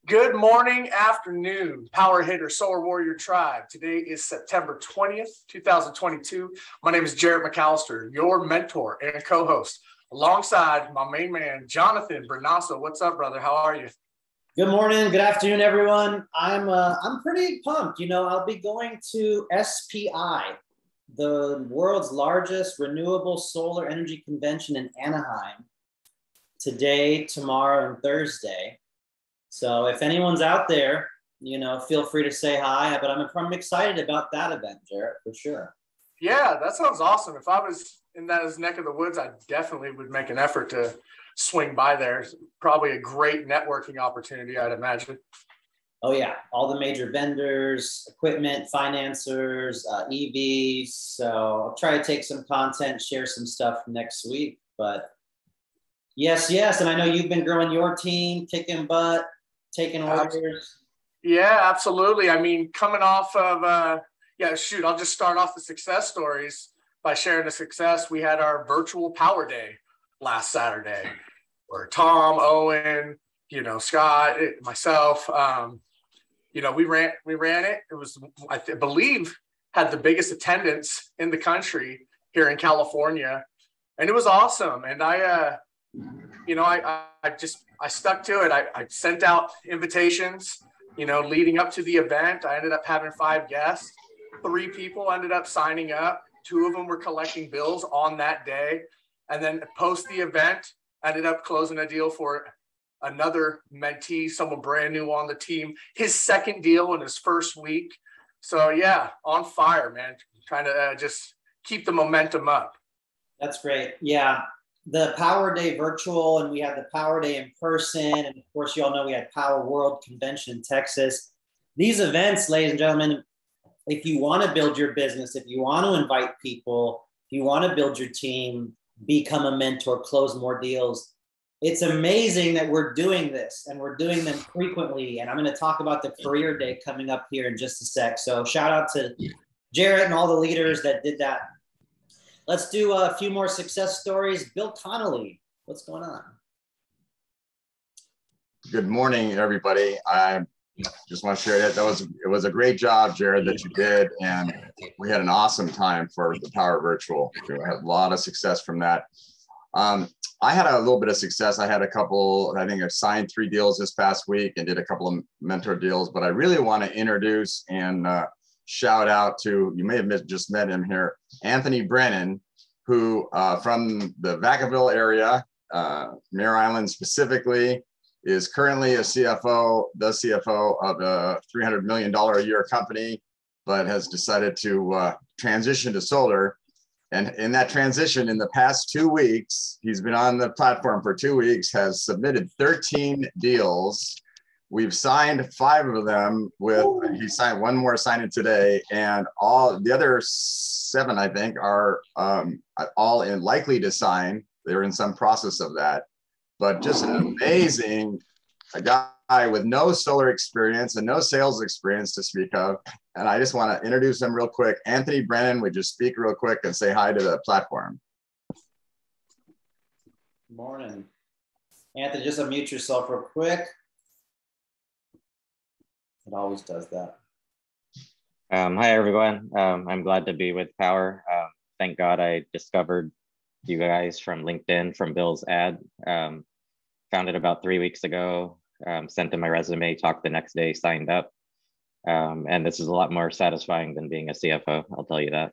Good morning, afternoon, Power Hitter Solar Warrior Tribe. Today is September 20th, 2022. My name is Jarrett McAllister, your mentor and co-host, alongside my main man, Jonathan Brunasso. What's up, brother? How are you? Good morning, good afternoon, everyone. I'm pretty pumped. I'll be going to SPI, the world's largest renewable solar energy convention in Anaheim, today, tomorrow, and Thursday. So if anyone's out there, feel free to say hi. But I'm excited about that event, Jarrett, for sure. Yeah, that sounds awesome. If I was in that neck of the woods, I definitely would make an effort to swing by there. It's probably a great networking opportunity, I'd imagine. Oh yeah, all the major vendors, equipment, financiers, EVs. So I'll try to take some content, share some stuff next week. But yes. And I know you've been growing your team, kicking butt, taking orders. Yeah, absolutely. I mean, coming off of, I'll just start off the success stories by sharing the success. We had our virtual Power Day last Saturday where Tom, Owen, Scott, myself, we ran it. It was, I believe, had the biggest attendance in the country here in California. And it was awesome. And I stuck to it. I sent out invitations, leading up to the event. I ended up having 5 guests. 3 people ended up signing up. 2 of them were collecting bills on that day. And then post the event, ended up closing a deal for another mentee, someone brand new on the team, his second deal in his first week. So yeah, on fire, man. Trying to just keep the momentum up. That's great. Yeah. The Power Day virtual, and we had the Power Day in person. And of course, you all know we had Power World Convention in Texas. These events, ladies and gentlemen, if you want to build your business, if you want to invite people, if you want to build your team, become a mentor, close more deals, it's amazing that we're doing this and we're doing them frequently. And I'm going to talk about the Career Day coming up here in just a sec. So shout out to Jarrett and all the leaders that did that. Let's do a few more success stories. Bill Connolly, what's going on? Good morning, everybody. I just want to share that it was a great job, Jared, that you did, and we had an awesome time for the Power Virtual. We had a lot of success from that. I had a little bit of success. I had a couple, I think I signed 3 deals this past week and did a couple of mentor deals, but I really want to introduce and shout out to, you may have just met him here, Anthony Brennan, who from the Vacaville area, Mare Island specifically, is currently the CFO of a $300 million a year company, but has decided to transition to solar. And in that transition, in the past 2 weeks, he's been on the platform for 2 weeks, has submitted 13 deals. We've signed 5 of them he signed 1 more signing today, and all the other 7, I think, are all likely to sign. They're in some process of that, but just an amazing guy with no solar experience and no sales experience to speak of. And I just want to introduce him real quick. Anthony Brennan, would you speak real quick and say hi to the platform? Good morning. Anthony, just unmute yourself real quick. It always does that. Hi, everyone. I'm glad to be with Powur. Thank God I discovered you guys from LinkedIn, from Bill's ad. Found it about 3 weeks ago, sent in my resume, talked the next day, signed up. And this is a lot more satisfying than being a CFO, I'll tell you that.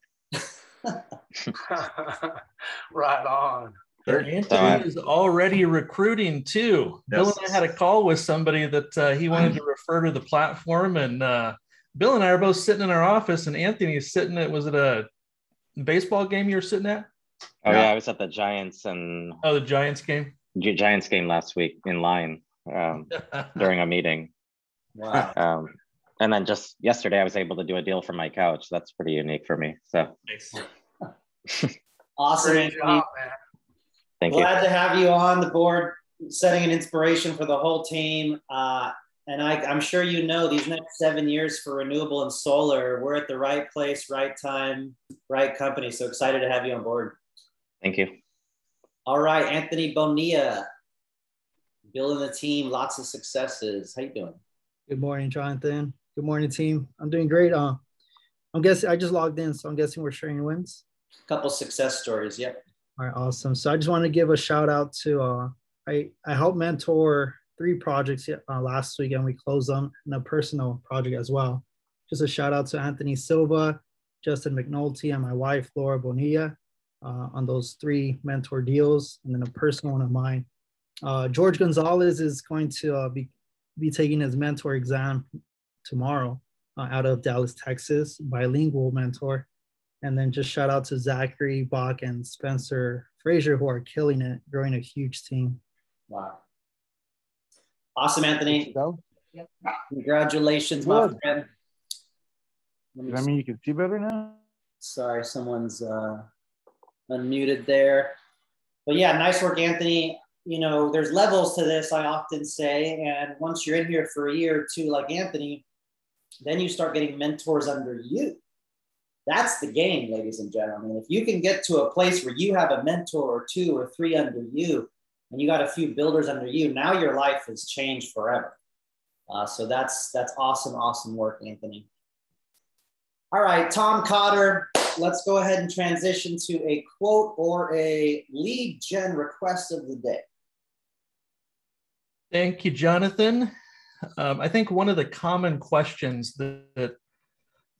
Right on. Anthony is already recruiting too. Yes. Bill and I had a call with somebody that he wanted to refer to the platform, and Bill and I are both sitting in our office, and Anthony is sitting at, was it a baseball game you were sitting at? Oh yeah, I was at the Giants and the Giants game. Giants game last week in line during a meeting. Wow. And then just yesterday, I was able to do a deal from my couch. That's pretty unique for me. So nice. Awesome. Great job, man. Thank you. Glad to have you on the board, setting an inspiration for the whole team. And I'm sure you know these next 7 years for renewable and solar, we're at the right place, right time, right company. So excited to have you on board. Thank you. All right, Anthony Bonilla. building a team, lots of successes. How you doing? Good morning, Jonathan. Good morning, team. I'm doing great. I'm guessing I just logged in, so I'm guessing we're sharing wins. A couple success stories. Yep. All right, awesome. So I just want to give a shout out to I helped mentor 3 projects last week, and we closed them in a personal project as well. Just a shout out to Anthony Silva, Justin McNulty, and my wife Laura Bonilla on those 3 mentor deals, and then a personal one of mine. George Gonzalez is going to be taking his mentor exam tomorrow out of Dallas, Texas, bilingual mentor. And then just shout out to Zachary Bach and Spencer Frazier, who are killing it, growing a huge team. Wow. Awesome, Anthony. Congratulations, my friend. Does that mean you can see better now? Sorry, someone's unmuted there. But yeah, nice work, Anthony. You know, there's levels to this, I often say. And once you're in here for a year or 2, like Anthony, then you start getting mentors under you. That's the game, ladies and gentlemen. If you can get to a place where you have a mentor or 2 or 3 under you, and you got a few builders under you, now your life has changed forever. So that's awesome, awesome work, Anthony. All right, Tom Cotter, let's go ahead and transition to a quote or a lead gen request of the day. Thank you, Jonathan. I think one of the common questions that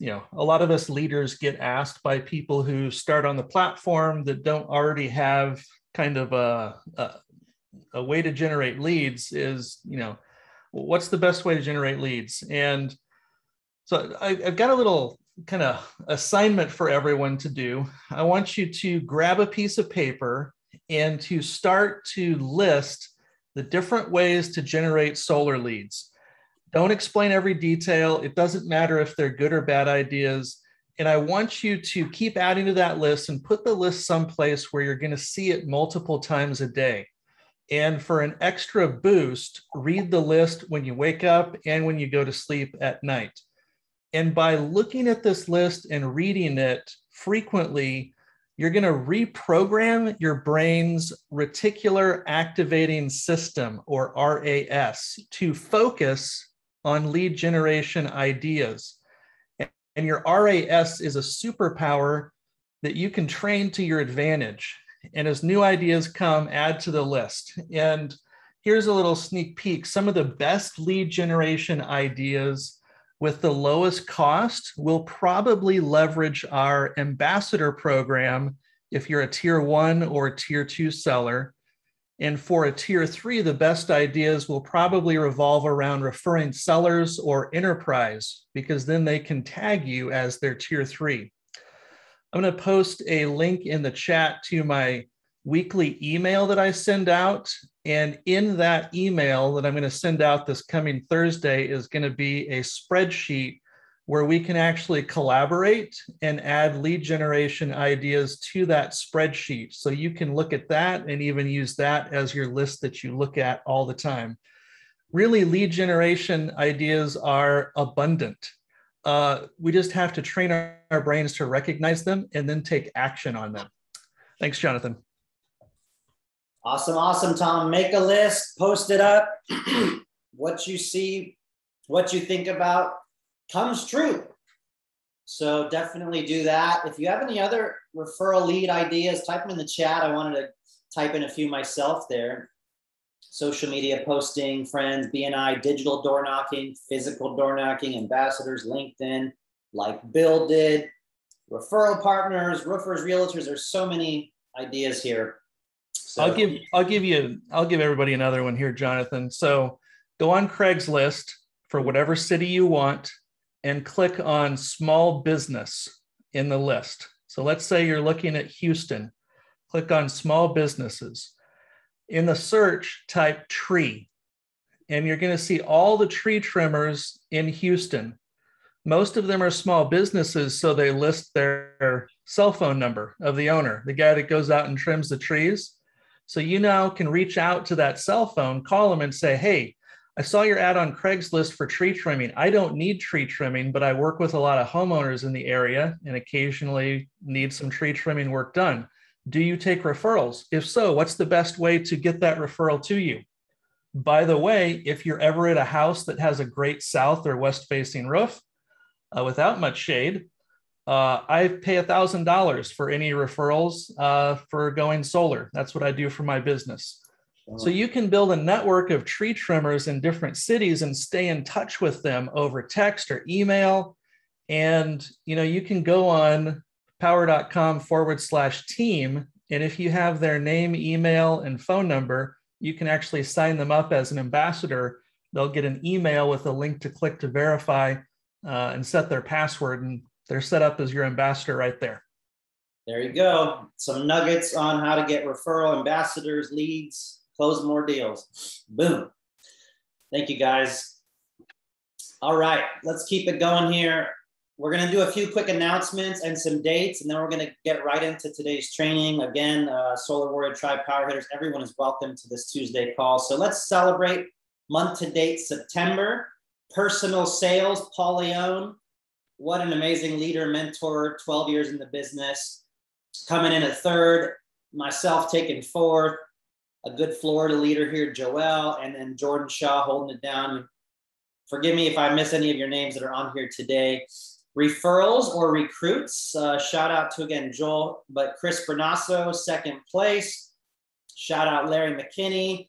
a lot of us leaders get asked by people who start on the platform that don't already have kind of a way to generate leads is, what's the best way to generate leads? And so I've got a little kind of assignment for everyone to do. I want you to grab a piece of paper and to start to list the different ways to generate solar leads. Don't explain every detail. It doesn't matter if they're good or bad ideas. And I want you to keep adding to that list and put the list someplace where you're going to see it multiple times a day. And for an extra boost, read the list when you wake up and when you go to sleep at night. And by looking at this list and reading it frequently, you're going to reprogram your brain's reticular activating system, or RAS, to focus on lead generation ideas. And your RAS is a superpower that you can train to your advantage. And as new ideas come, add to the list. And here's a little sneak peek. Some of the best lead generation ideas with the lowest cost will probably leverage our ambassador program if you're a tier 1 or tier 2 seller. And for a tier 3, the best ideas will probably revolve around referring sellers or enterprise, because then they can tag you as their tier 3. I'm going to post a link in the chat to my weekly email that I send out. And in that email that I'm going to send out this coming Thursday is going to be a spreadsheet where we can actually collaborate and add lead generation ideas to that spreadsheet. So you can look at that and even use that as your list that you look at all the time. Really, lead generation ideas are abundant. We just have to train our brains to recognize them and then take action on them. Thanks, Jonathan. Awesome, awesome, Tom. Make a list, post it up. What you see, what you think about comes true. So definitely do that. If you have any other referral lead ideas, type them in the chat. I wanted to type in a few myself there. Social media posting, friends, BNI, digital door knocking, physical door knocking, ambassadors, LinkedIn, like Bill did, referral partners, roofers, realtors. There's so many ideas here. So I'll give everybody another one here, Jonathan. So go on Craigslist for whatever city you want and click on small business in the list. So let's say you're looking at Houston, click on small businesses. In the search, type tree, and you're going to see all the tree trimmers in Houston. Most of them are small businesses, so they list their cell phone number of the owner, the guy that goes out and trims the trees. So you now can reach out to that cell phone, call him and say, hey, I saw your ad on Craigslist for tree trimming. I don't need tree trimming, but I work with a lot of homeowners in the area and occasionally need some tree trimming work done. Do you take referrals? If so, what's the best way to get that referral to you? By the way, if you're ever at a house that has a great south or west facing roof without much shade, I pay $1,000 for any referrals for going solar. That's what I do for my business. So you can build a network of tree trimmers in different cities and stay in touch with them over text or email. And, you know, you can go on powur.com/team. And if you have their name, email, and phone number, you can actually sign them up as an ambassador. They'll get an email with a link to click to verify and set their password. And they're set up as your ambassador right there. There you go. Some nuggets on how to get referral ambassadors, leads, close more deals. Boom. Thank you, guys. All right, let's keep it going here. We're going to do a few quick announcements and some dates, and then we're going to get right into today's training. Again, Solar Warrior Tribe Power Hitters, everyone is welcome to this Tuesday call. So let's celebrate month to date September. Personal sales, Paul Leone. What an amazing leader, mentor, 12 years in the business. Coming in at third, myself taking fourth, a good Florida leader here, Joel, and then Jordan Shaw holding it down. Forgive me if I miss any of your names that are on here today. Referrals or recruits, shout out to, again, Joel, but Chris Brunasso, second place. Shout out Larry McKinney,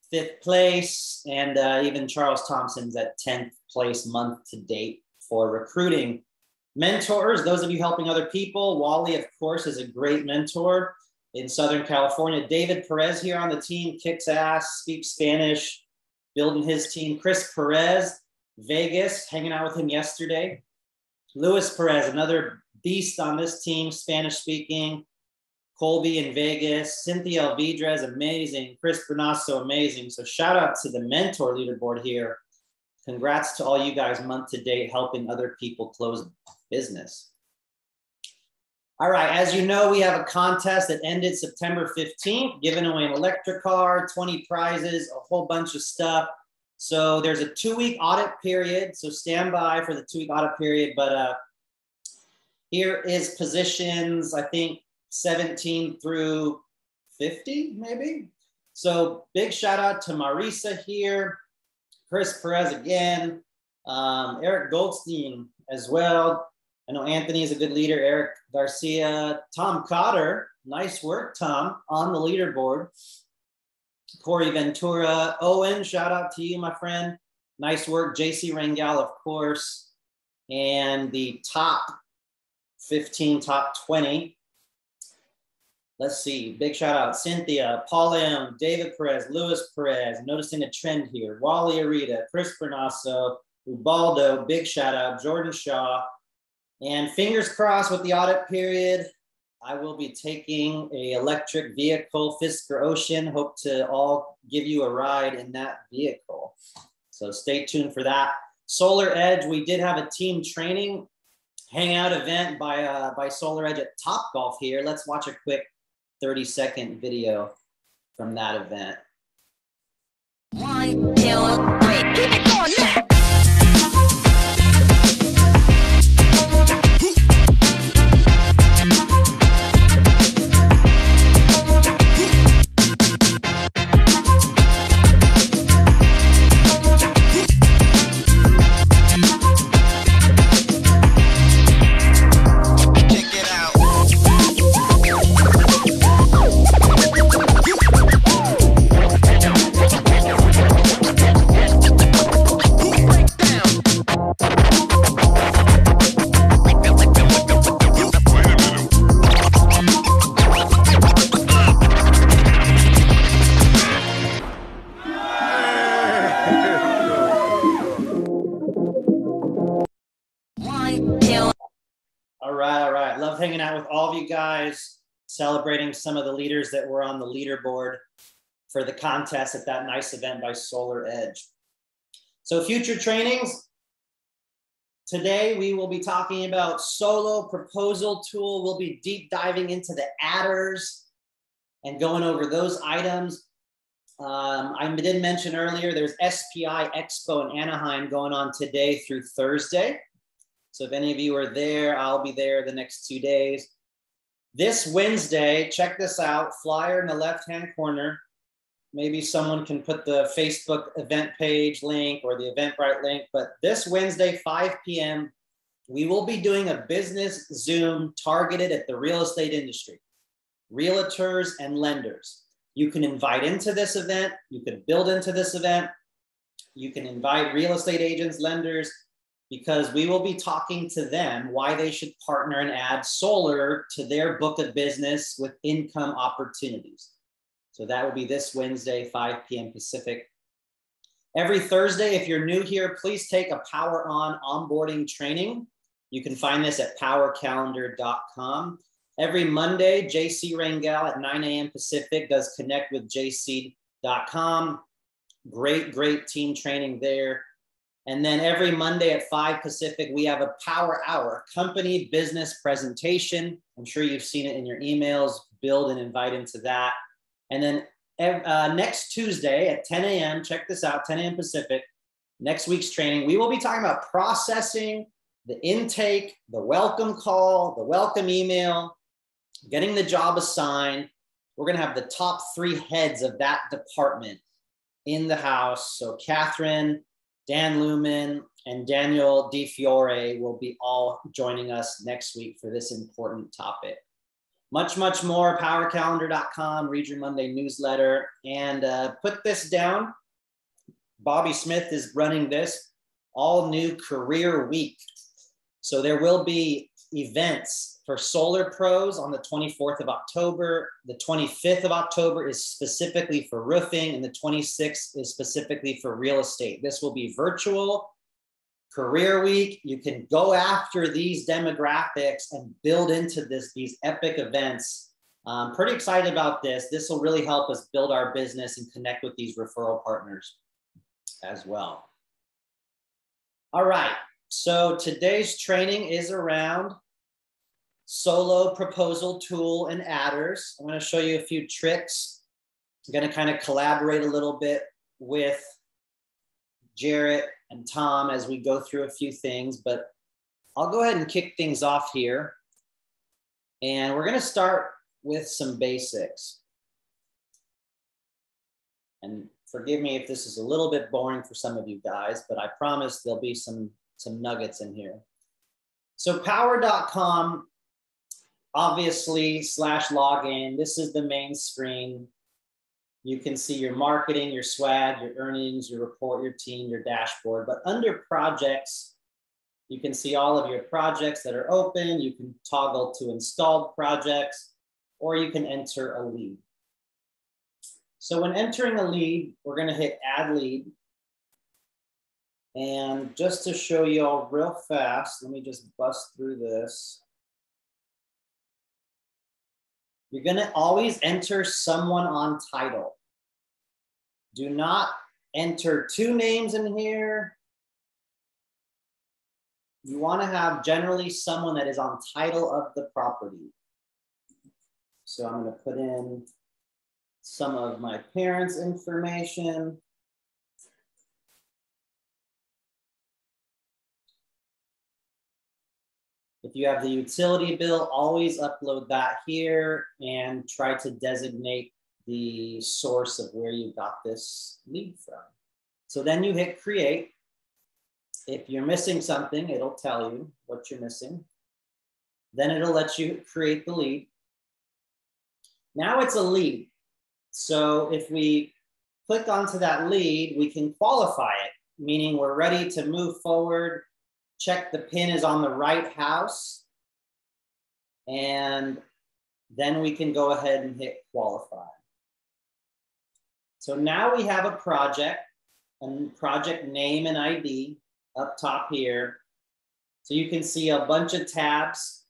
fifth place, and even Charles Thompson's at 10th place month to date for recruiting. Mentors, those of you helping other people, Wally, of course, is a great mentor in Southern California. David Perez here on the team, kicks ass, speaks Spanish, building his team. Chris Perez, Vegas, hanging out with him yesterday. Luis Perez, another beast on this team, Spanish speaking. Colby in Vegas. Cynthia Alvidrez, amazing. Chris Brunasso, amazing. So shout out to the mentor leaderboard here. Congrats to all you guys month to date helping other people close business. All right, as you know, we have a contest that ended September 15th, giving away an electric car, 20 prizes, a whole bunch of stuff. So there's a 2-week audit period. So stand by for the 2-week audit period. But here is positions, I think 17 through 50, maybe. So big shout out to Marisa here. Chris Perez again, Eric Goldstein as well. I know Anthony is a good leader, Eric Garcia, Tom Cotter, nice work, Tom, on the leaderboard. Corey Ventura, Owen, shout out to you, my friend. Nice work, JC Rangel, of course. And the top 15, top 20. Let's see, big shout out, Cynthia, Paul Leon, David Perez, Luis Perez, noticing a trend here, Wally Arita, Chris Brunasso, Ubaldo, big shout out, Jordan Shaw, and fingers crossed with the audit period, I will be taking an electric vehicle, Fisker Ocean, hope to all give you a ride in that vehicle. So stay tuned for that. Solar Edge, we did have a team training hangout event by Solar Edge at Topgolf here. Let's watch a quick 30-second video from that event. 1, 2, 3, keep it going now. Hanging out with all of you guys, celebrating some of the leaders that were on the leaderboard for the contest at that nice event by Solar Edge. So future trainings, today we will be talking about solo proposal tool. We'll be deep diving into the adders and going over those items. I did mention earlier, there's SPI Expo in Anaheim going on today through Thursday. So if any of you are there, I'll be there the next 2 days. This Wednesday, check this out, flyer in the left-hand corner. maybe someone can put the Facebook event page link or the Eventbrite link, but this Wednesday, 5 p.m., we will be doing a business Zoom targeted at the real estate industry, realtors and lenders. You can invite into this event. You can build into this event. You can invite real estate agents, lenders, because we will be talking to them why they should partner and add solar to their book of business with income opportunities. So that will be this Wednesday, 5 p.m. Pacific. Every Thursday, if you're new here, please take a Powur On onboarding training. You can find this at powurcalendar.com. Every Monday, JC Rangel at 9 a.m. Pacific does connectwithjc.com. Great team training there. And then every Monday at 5 Pacific, we have a Powur Hour, company business presentation. I'm sure you've seen it in your emails. Build and invite into that. And then next Tuesday at 10 a.m., check this out, 10 a.m. Pacific, next week's training, we will be talking about processing, the intake, the welcome call, the welcome email, getting the job assigned. We're going to have the top 3 heads of that department in the house. So Catherine, Dan Lumen, and Daniel DiFiore will be all joining us next week for this important topic. Much more, powurcalendar.com, read your Monday newsletter, and put this down. Bobby Smith is running this all new career week. So there will be events for solar pros on the 24th of October. The 25th of October is specifically for roofing, and the 26th is specifically for real estate. This will be virtual. Career week, you can go after these demographics and build into these epic events. I'm pretty excited about this. This will really help us build our business and connect with these referral partners as well. All right, so today's training is around solo proposal tool and adders. I'm going to show you a few tricks. I'm going to kind of collaborate a little bit with Jarrett and Tom as we go through a few things, but I'll go ahead and kick things off here. And we're going to start with some basics. And forgive me if this is a little bit boring for some of you guys, but I promise there'll be some nuggets in here. So powur.com, obviously, /login. This is the main screen. You can see your marketing, your swag, your earnings, your report, your team, your dashboard. But under projects, you can see all of your projects that are open. You can toggle to installed projects, or you can enter a lead. So when entering a lead, we're going to hit add lead. And just to show you all real fast, let me just bust through this. You're going to always enter someone on title. Do not enter 2 names in here. You want to have generally someone that is on title of the property. So I'm going to put in some of my parents' information. If you have the utility bill, always upload that here and try to designate the source of where you got this lead from. So then you hit create. If you're missing something, it'll tell you what you're missing. Then it'll let you create the lead. Now it's a lead. So if we click onto that lead, we can qualify it, meaning we're ready to move forward. Check the pin is on the right house. And then we can go ahead and hit qualify. So now we have a project and project name and ID up top here. So you can see a bunch of tabs.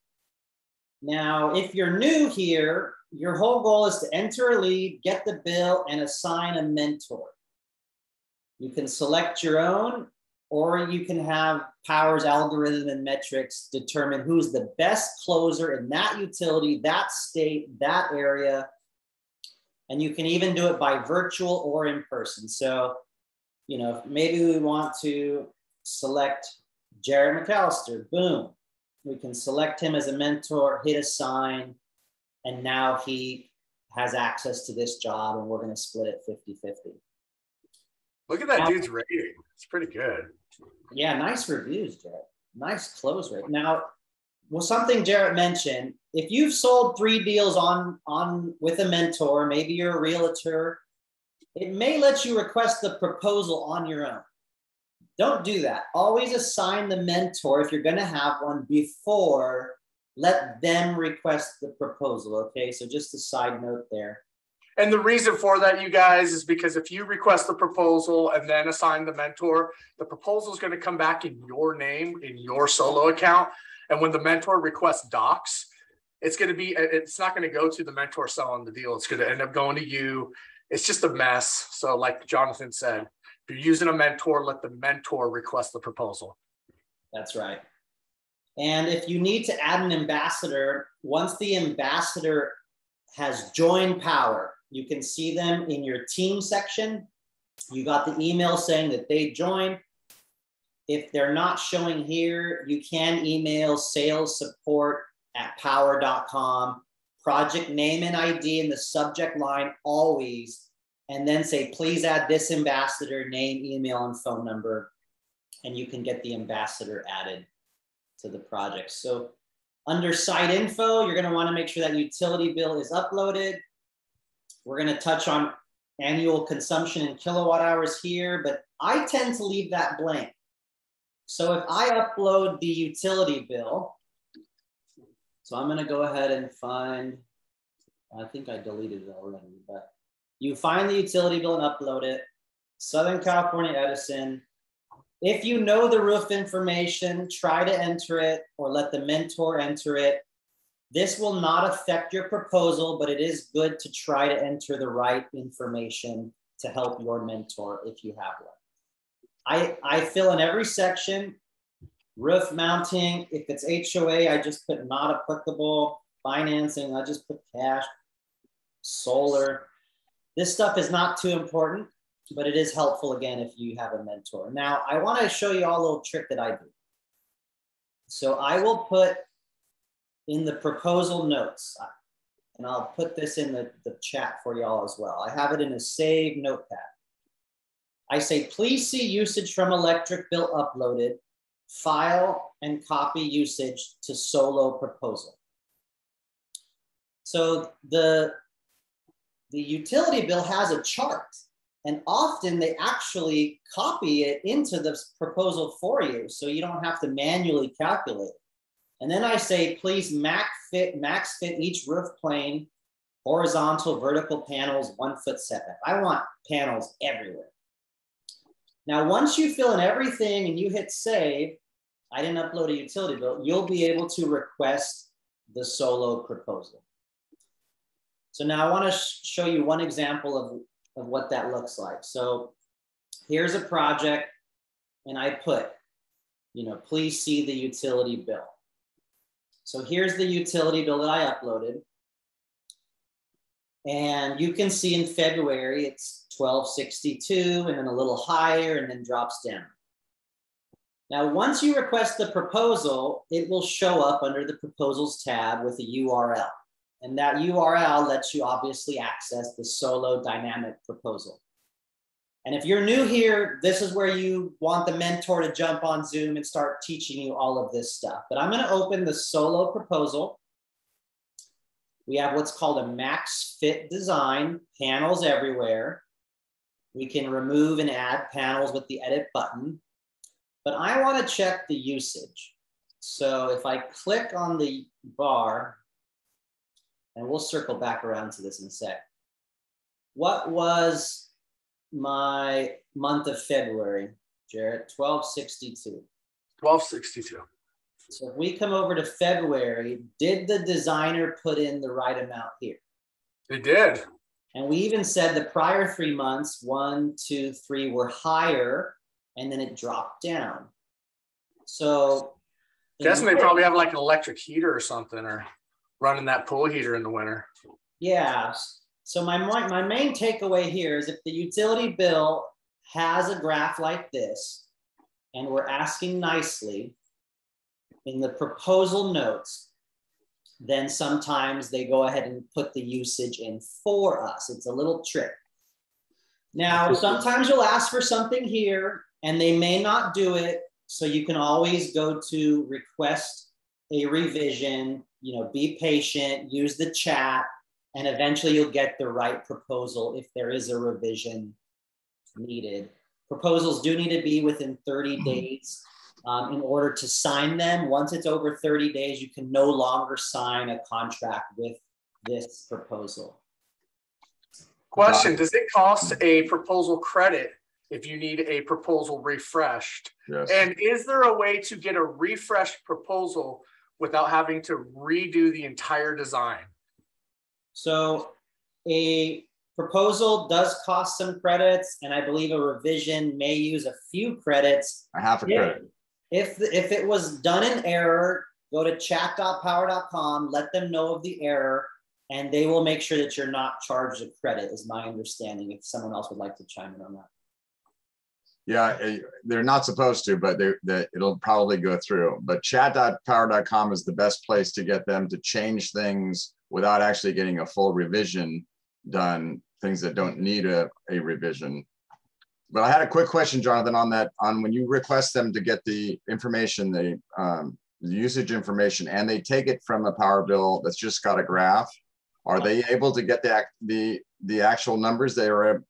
Now, if you're new here, your whole goal is to enter a lead, get the bill, and assign a mentor. You can select your own, or you can have Powur's algorithm and metrics determine who's the best closer in that utility, that state, that area. And you can even do it by virtual or in person. So, you know, maybe we want to select Jarrett McAllister, boom. We can select him as a mentor, hit assign, and now he has access to this job, and we're going to split it 50-50. Look at that dude's rating. It's pretty good. Yeah, nice reviews, Jarrett. Nice close rate. Now, well, something Jarrett mentioned, if you've sold 3 deals on with a mentor, maybe you're a realtor, it may let you request the proposal on your own. Don't do that. Always assign the mentor, if you're going to have one, before let them request the proposal. Okay, so just a side note there. And the reason for that, you guys, is because if you request the proposal and then assign the mentor, the proposal is going to come back in your name, in your solo account. And when the mentor requests docs, it's not going to go to the mentor selling the deal. It's going to end up going to you. It's just a mess. So like Jonathan said, if you're using a mentor, let the mentor request the proposal. That's right. And if you need to add an ambassador, once the ambassador has joined Powur, you can see them in your team section. You got the email saying that they joined. If they're not showing here, you can email salessupport@powur.com, project name and ID in the subject line always, and then say, please add this ambassador, name, email, and phone number, and you can get the ambassador added to the project. So under site info, you're going to want to make sure that utility bill is uploaded. We're going to touch on annual consumption in kilowatt hours here, but I tend to leave that blank. So if I upload the utility bill, so I'm going to go ahead and find, I think I deleted it already, but you find the utility bill and upload it. Southern California Edison. If you know the roof information, try to enter it or let the mentor enter it. This will not affect your proposal, but it is good to try to enter the right information to help your mentor if you have one. I fill in every section. Roof mounting, if it's HOA, I just put not applicable. Financing, I just put cash. Solar. This stuff is not too important, but it is helpful again if you have a mentor. Now, I want to show you all a little trick that I do. So I will put in the proposal notes, and I'll put this in the chat for y'all as well. I have it in a saved notepad. I say, please see usage from electric bill uploaded, file and copy usage to solo proposal. So the utility bill has a chart, and often they actually copy it into the proposal for you, so you don't have to manually calculate it. And then I say, please max fit each roof plane, horizontal, vertical panels, 1 foot setback. I want panels everywhere. Now, once you fill in everything and you hit save, I didn't upload a utility bill, you'll be able to request the solo proposal. So now I want to show you one example of what that looks like. So here's a project, and I put, please see the utility bill. So here's the utility bill that I uploaded. And you can see in February, it's $12.62 and then a little higher and then drops down. Now, once you request the proposal, it will show up under the proposals tab with a URL. And that URL lets you obviously access the solo dynamic proposal. And if you're new here, this is where you want the mentor to jump on Zoom and start teaching you all of this stuff. But I'm going to open the solo proposal. We have what's called a max fit design, panels everywhere. We can remove and add panels with the edit button. But I want to check the usage. So if I click on the bar, and we'll circle back around to this in a sec. What was my month of February, Jarrett? 1262. 1262. So if we come over to February, did the designer put in the right amount here? It did. And we even said the prior 3 months, 1, 2, 3 were higher, and then it dropped down. So guessing they probably have like an electric heater or something, or running that pool heater in the winter. Yeah. So my main takeaway here is if the utility bill has a graph like this, and we're asking nicely in the proposal notes, then sometimes they go ahead and put the usage in for us. It's a little trick. Now, sometimes you'll ask for something here and they may not do it. So you can always go to request a revision, you know, be patient, use the chat, and eventually you'll get the right proposal if there is a revision needed. Proposals do need to be within 30 days in order to sign them. Once it's over 30 days, you can no longer sign a contract with this proposal. Question, does it cost a proposal credit if you need a proposal refreshed? Yes. And is there a way to get a refreshed proposal without having to redo the entire design? So a proposal does cost some credits, and I believe a revision may use a few credits. A half a credit. If it was done in error, go to chat.powur.com, let them know of the error, and they will make sure that you're not charged a credit, is my understanding, if someone else would like to chime in on that. Yeah, they're not supposed to, but it'll probably go through. But chat.powur.com is the best place to get them to change things without actually getting a full revision done, things that don't need a revision. But I had a quick question, Jonathan, on that, on when you request them to get the information, the usage information, and they take it from a Powur bill that's just got a graph, are they able to get the actual numbers? They're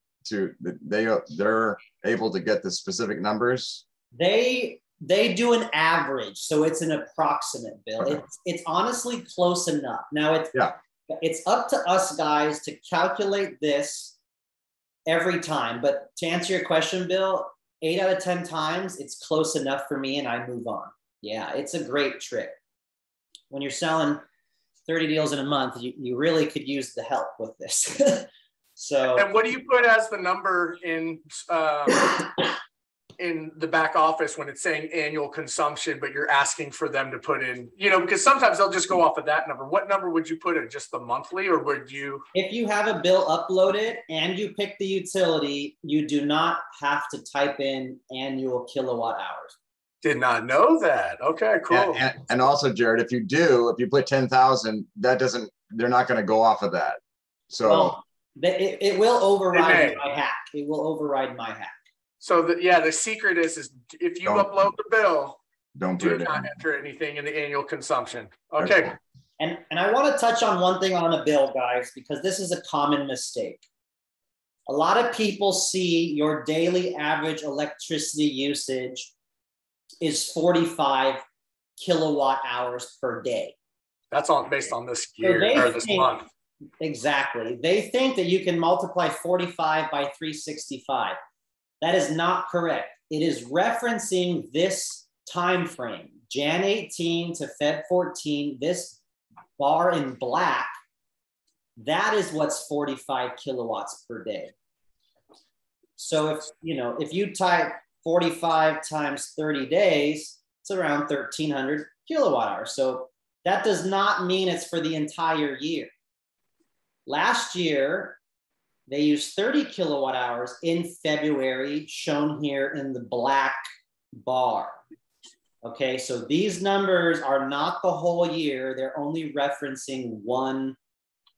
able to get the specific numbers? They do an average, so it's an approximate bill. Okay. It's honestly close enough. Now it's up to us guys to calculate this every time. But to answer your question, Bill, 8 out of 10 times it's close enough for me, and I move on. Yeah, it's a great trick. When you're selling 30 deals in a month, you really could use the help with this. So, and what do you put as the number in the back office when it's saying annual consumption, but you're asking for them to put in, you know, because sometimes they'll just go off of that number. What number would you put in? Just the monthly, or would you? If you have a bill uploaded and you pick the utility, you do not have to type in annual kilowatt hours. Did not know that. Okay, cool. And also, Jared, if you put 10,000, they're not going to go off of that. So. Well, it will override my hack. It will override my hack. So the secret is if you upload the bill, do not enter anything in the annual consumption. Okay. And I want to touch on one thing on a bill, guys, because this is a common mistake. A lot of people see your daily average electricity usage is 45 kilowatt hours per day. That's based on this year or this month. Exactly. They think that you can multiply 45 by 365. That is not correct. It is referencing this time frame, Jan 18 to Feb 14, this bar in black, that is what's 45 kilowatts per day. So if you type 45 times 30 days, it's around 1,300 kilowatt hours. So that does not mean it's for the entire year. Last year, they used 30 kilowatt hours in February, shown here in the black bar. Okay, so these numbers are not the whole year. They're only referencing one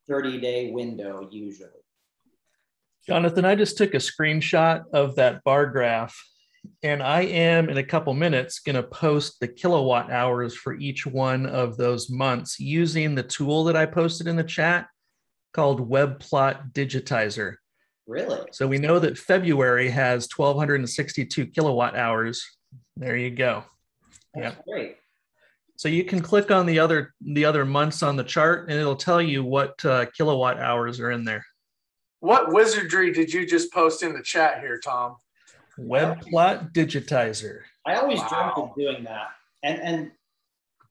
30-day window usually. Jonathan, I just took a screenshot of that bar graph, and I am in a couple minutes going to post the kilowatt hours for each one of those months using the tool that I posted in the chat called Web Plot Digitizer. Really? So we know that February has 1,262 kilowatt hours. There you go. That's great. So you can click on the other months on the chart, and it'll tell you what kilowatt hours are in there. What wizardry did you just post in the chat here, Tom? Web Plot Digitizer. I always dreamt of doing that. And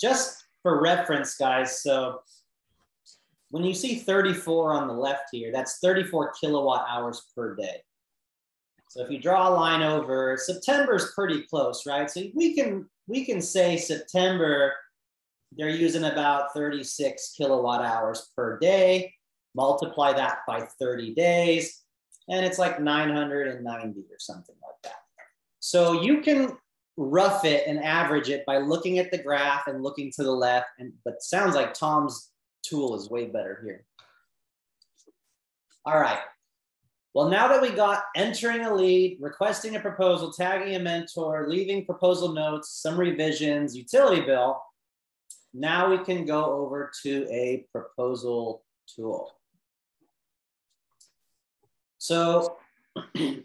just for reference, guys, so when you see 34 on the left here, that's 34 kilowatt hours per day. So if you draw a line over, September's pretty close, right? So we can say September, they're using about 36 kilowatt hours per day. Multiply that by 30 days, and it's like 990 or something like that. So you can rough it and average it by looking at the graph and looking to the left. But it sounds like Tom's tool is way better here. All right. Well, now that we got entering a lead, requesting a proposal, tagging a mentor, leaving proposal notes, some revisions, utility bill, now we can go over to a proposal tool. So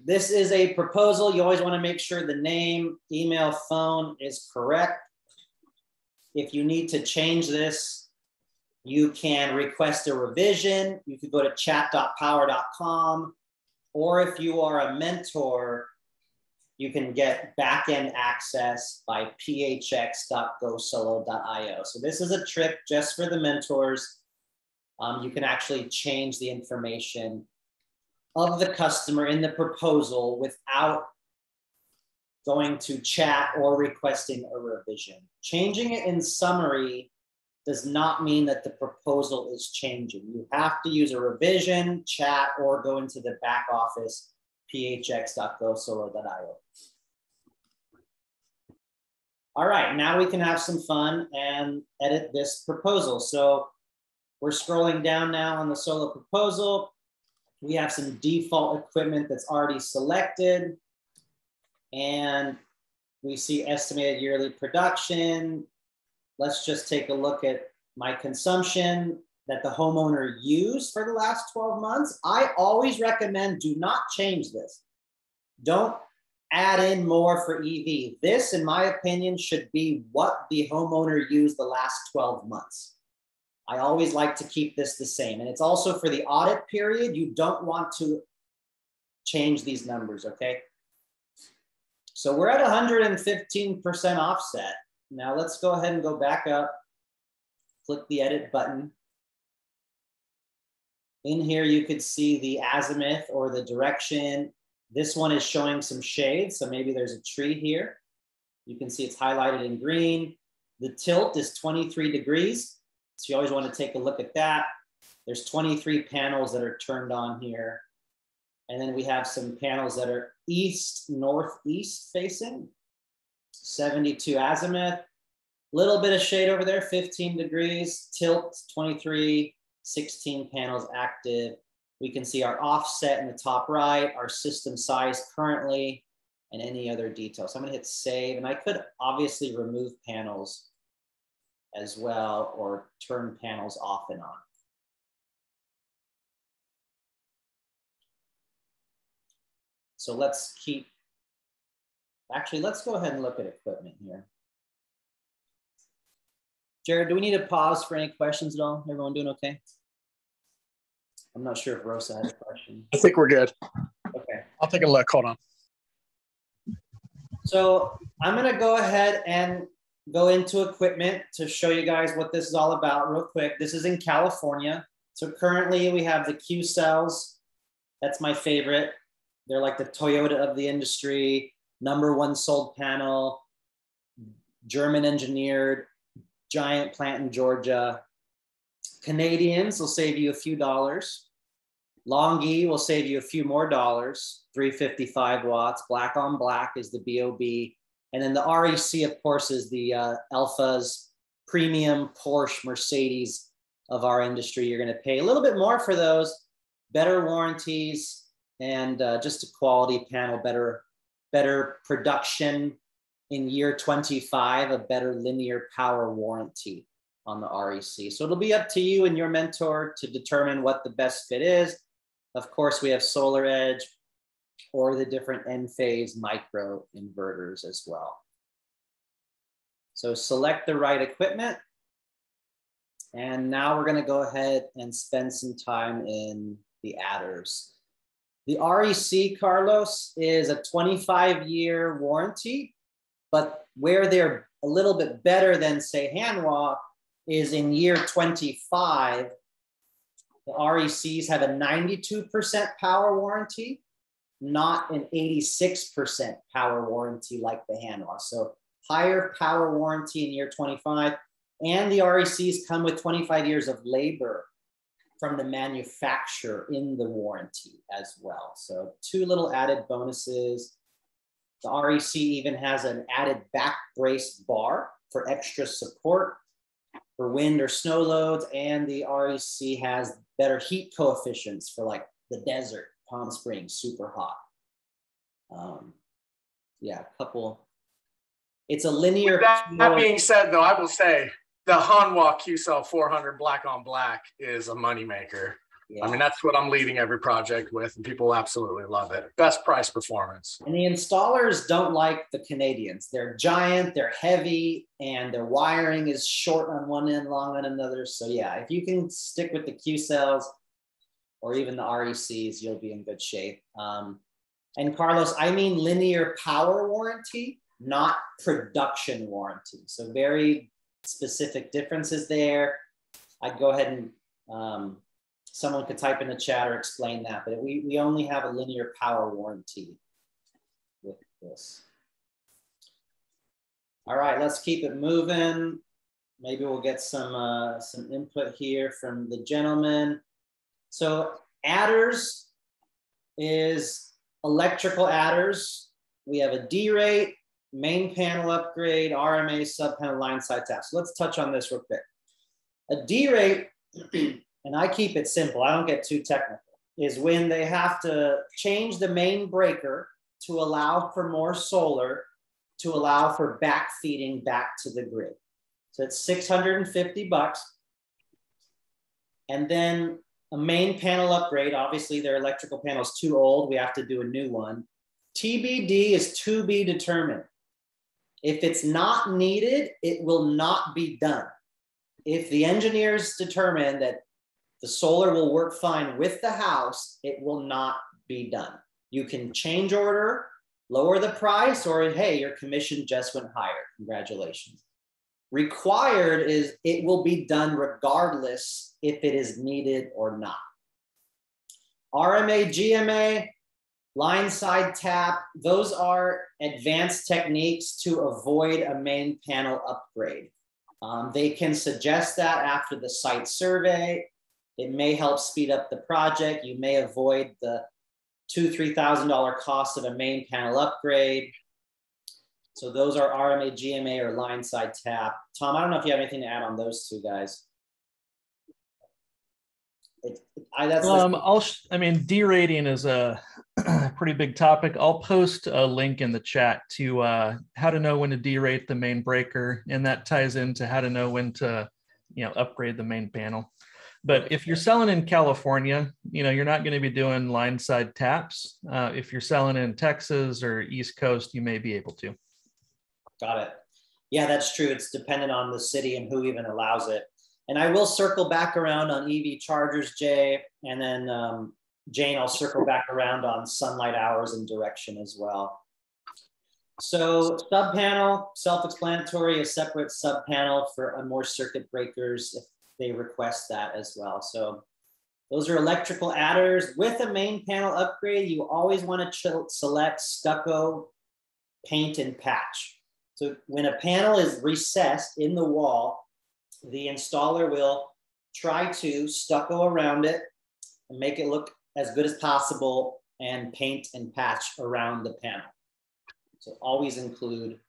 this is a proposal. You always want to make sure the name, email, phone is correct. If you need to change this, you can request a revision. You could go to chat.powur.com, or if you are a mentor, you can get backend access by phx.gosolo.io. So this is a trick just for the mentors. You can actually change the information of the customer in the proposal without going to chat or requesting a revision. Changing it in summary does not mean that the proposal is changing. You have to use a revision, chat, or go into the back office, phx.gosolo.io. All right, now we can have some fun and edit this proposal. So we're scrolling down now on the solo proposal. We have some default equipment that's already selected. And we see estimated yearly production. Let's just take a look at my consumption that the homeowner used for the last 12 months. I always recommend do not change this. Don't add in more for EV. This, in my opinion, should be what the homeowner used the last 12 months. I always like to keep this the same. And it's also for the audit period. You don't want to change these numbers, okay? So we're at 115% offset. Now let's go ahead and go back up, click the edit button. In here, you could see the azimuth or the direction. This one is showing some shade, so maybe there's a tree here. You can see it's highlighted in green. The tilt is 23 degrees, so you always want to take a look at that. There's 23 panels that are turned on here. And then we have some panels that are east, northeast facing. 72 azimuth, little bit of shade over there, 15 degrees, tilt 23, 16 panels active. We can see our offset in the top right, our system size currently, and any other details. So I'm gonna hit save, and I could obviously remove panels as well or turn panels off and on. So let's keep, actually, let's go ahead and look at equipment here. Jared, do we need to pause for any questions at all? Everyone doing okay? I'm not sure if Rosa has a question. I think we're good. Okay. I'll take a look. Hold on. So I'm going to go ahead and go into equipment to show you guys what this is all about real quick. This is in California. So currently we have the Q cells. That's my favorite. They're like the Toyota of the industry, #1 sold panel, German engineered, giant plant in Georgia. Canadians will save you a few dollars. Longi will save you a few more dollars, 355 watts. Black on black is the BOB. And then the REC, of course, is the Alphas, premium Porsche, Mercedes of our industry. You're going to pay a little bit more for those, better warranties, and just a quality panel, better production in year 25, a better linear power warranty on the REC. So it'll be up to you and your mentor to determine what the best fit is. Of course, we have Solar Edge or the different N-phase micro inverters as well. So select the right equipment. And now we're gonna go ahead and spend some time in the adders. The REC, Carlos, is a 25-year warranty, but where they're a little bit better than, say, Hanwha is in year 25, the RECs have a 92% power warranty, not an 86% power warranty like the Hanwha. So higher power warranty in year 25, and the RECs come with 25 years of labor from the manufacturer in the warranty as well. So 2 little added bonuses. The REC even has an added back brace bar for extra support. for wind or snow loads, and the REC has better heat coefficients for like the desert, Palm Springs, super hot. Yeah, a couple. It's a linear. That being said, though, I will say the Hanwha QCell 400 black on black is a moneymaker. Yeah. I mean, that's what I'm leading every project with, and people absolutely love it. Best price performance. And the installers don't like the Canadians. They're giant, they're heavy, and their wiring is short on one end, long on another. So yeah, if you can stick with the QCells or even the RECs, you'll be in good shape. And Carlos, I mean linear power warranty, not production warranty. So very specific differences there. I'd go ahead and someone could type in the chat or explain that, but we only have a linear power warranty with this. All right, let's keep it moving. Maybe we'll get some input here from the gentleman. So adders is electrical adders. We have a D-rate, main panel upgrade, RMA, sub-panel, line side tap. So let's touch on this real quick. A D-rate, and I keep it simple, I don't get too technical, is when they have to change the main breaker to allow for more solar, to allow for back feeding back to the grid. So it's $650. And then a main panel upgrade, obviously their electrical panel is too old, we have to do a new one. TBD is to be determined. If it's not needed, it will not be done. If the engineers determine that the solar will work fine with the house, it will not be done. You can change order, lower the price, or hey, your commission just went higher. Congratulations. Required is it will be done regardless if it is needed or not. RMA, GMA, line side tap, those are advanced techniques to avoid a main panel upgrade. They can suggest that after the site survey. It may help speed up the project. You may avoid the $2,000 to $3,000 cost of a main panel upgrade. So those are RMA, GMA, or line side tap. Tom, I don't know if you have anything to add on those two guys. I mean, derating is a pretty big topic. I'll post a link in the chat to how to know when to derate the main breaker, and that ties into how to know when to, upgrade the main panel. But if you're selling in California, you're not going to be doing line side taps. If you're selling in Texas or East Coast, you may be able to. Got it. Yeah, that's true. It's dependent on the city and who even allows it. And I will circle back around on EV chargers, Jay, and then Jane, I'll circle back around on sunlight hours and direction as well. So sub panel, self-explanatory, a separate sub panel for more circuit breakers if they request that as well. So those are electrical adders. With a main panel upgrade, you always want to select stucco, paint, and patch. So when a panel is recessed in the wall, the installer will try to stucco around it and make it look as good as possible and paint and patch around the panel. So always include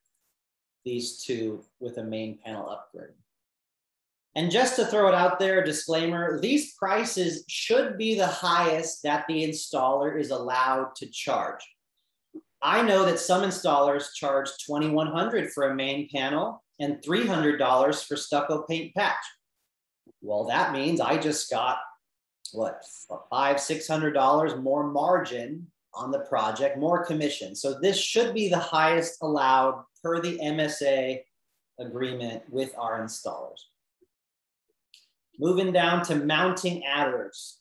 these two with a main panel upgrade. And just to throw it out there, a disclaimer, these prices should be the highest that the installer is allowed to charge. I know that some installers charge $2,100 for a main panel and $300 for stucco paint patch. Well, that means I just got, what, $500 to $600 more margin on the project, more commission. So this should be the highest allowed per the MSA agreement with our installers. Moving down to mounting adders.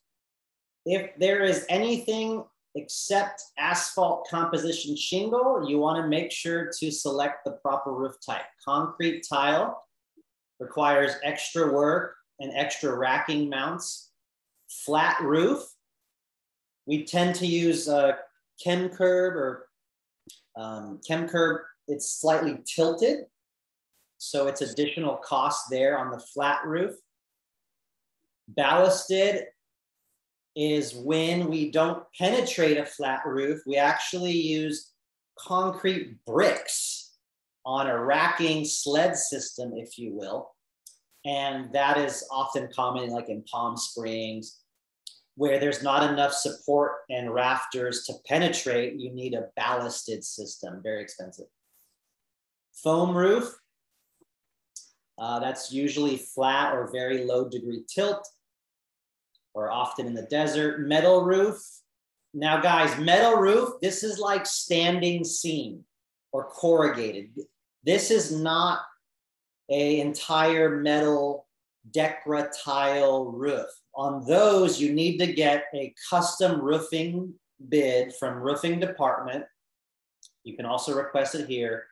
If there is anything except asphalt composition shingle, you want to make sure to select the proper roof type. Concrete tile requires extra work and extra racking mounts. Flat roof, we tend to use ChemCurb or ChemCurb. It's slightly tilted, so it's additional cost there on the flat roof. Ballasted is when we don't penetrate a flat roof. We actually use concrete bricks on a racking sled system, if you will. And that is often common like in Palm Springs, where there's not enough support and rafters to penetrate. You need a ballasted system, very expensive. Foam roof, that's usually flat or very low degree tilt, or often in the desert. Metal roof. Now guys, metal roof, this is like standing seam or corrugated. This is not an entire metal Decra tile roof. On those, you need to get a custom roofing bid from roofing department. You can also request it here.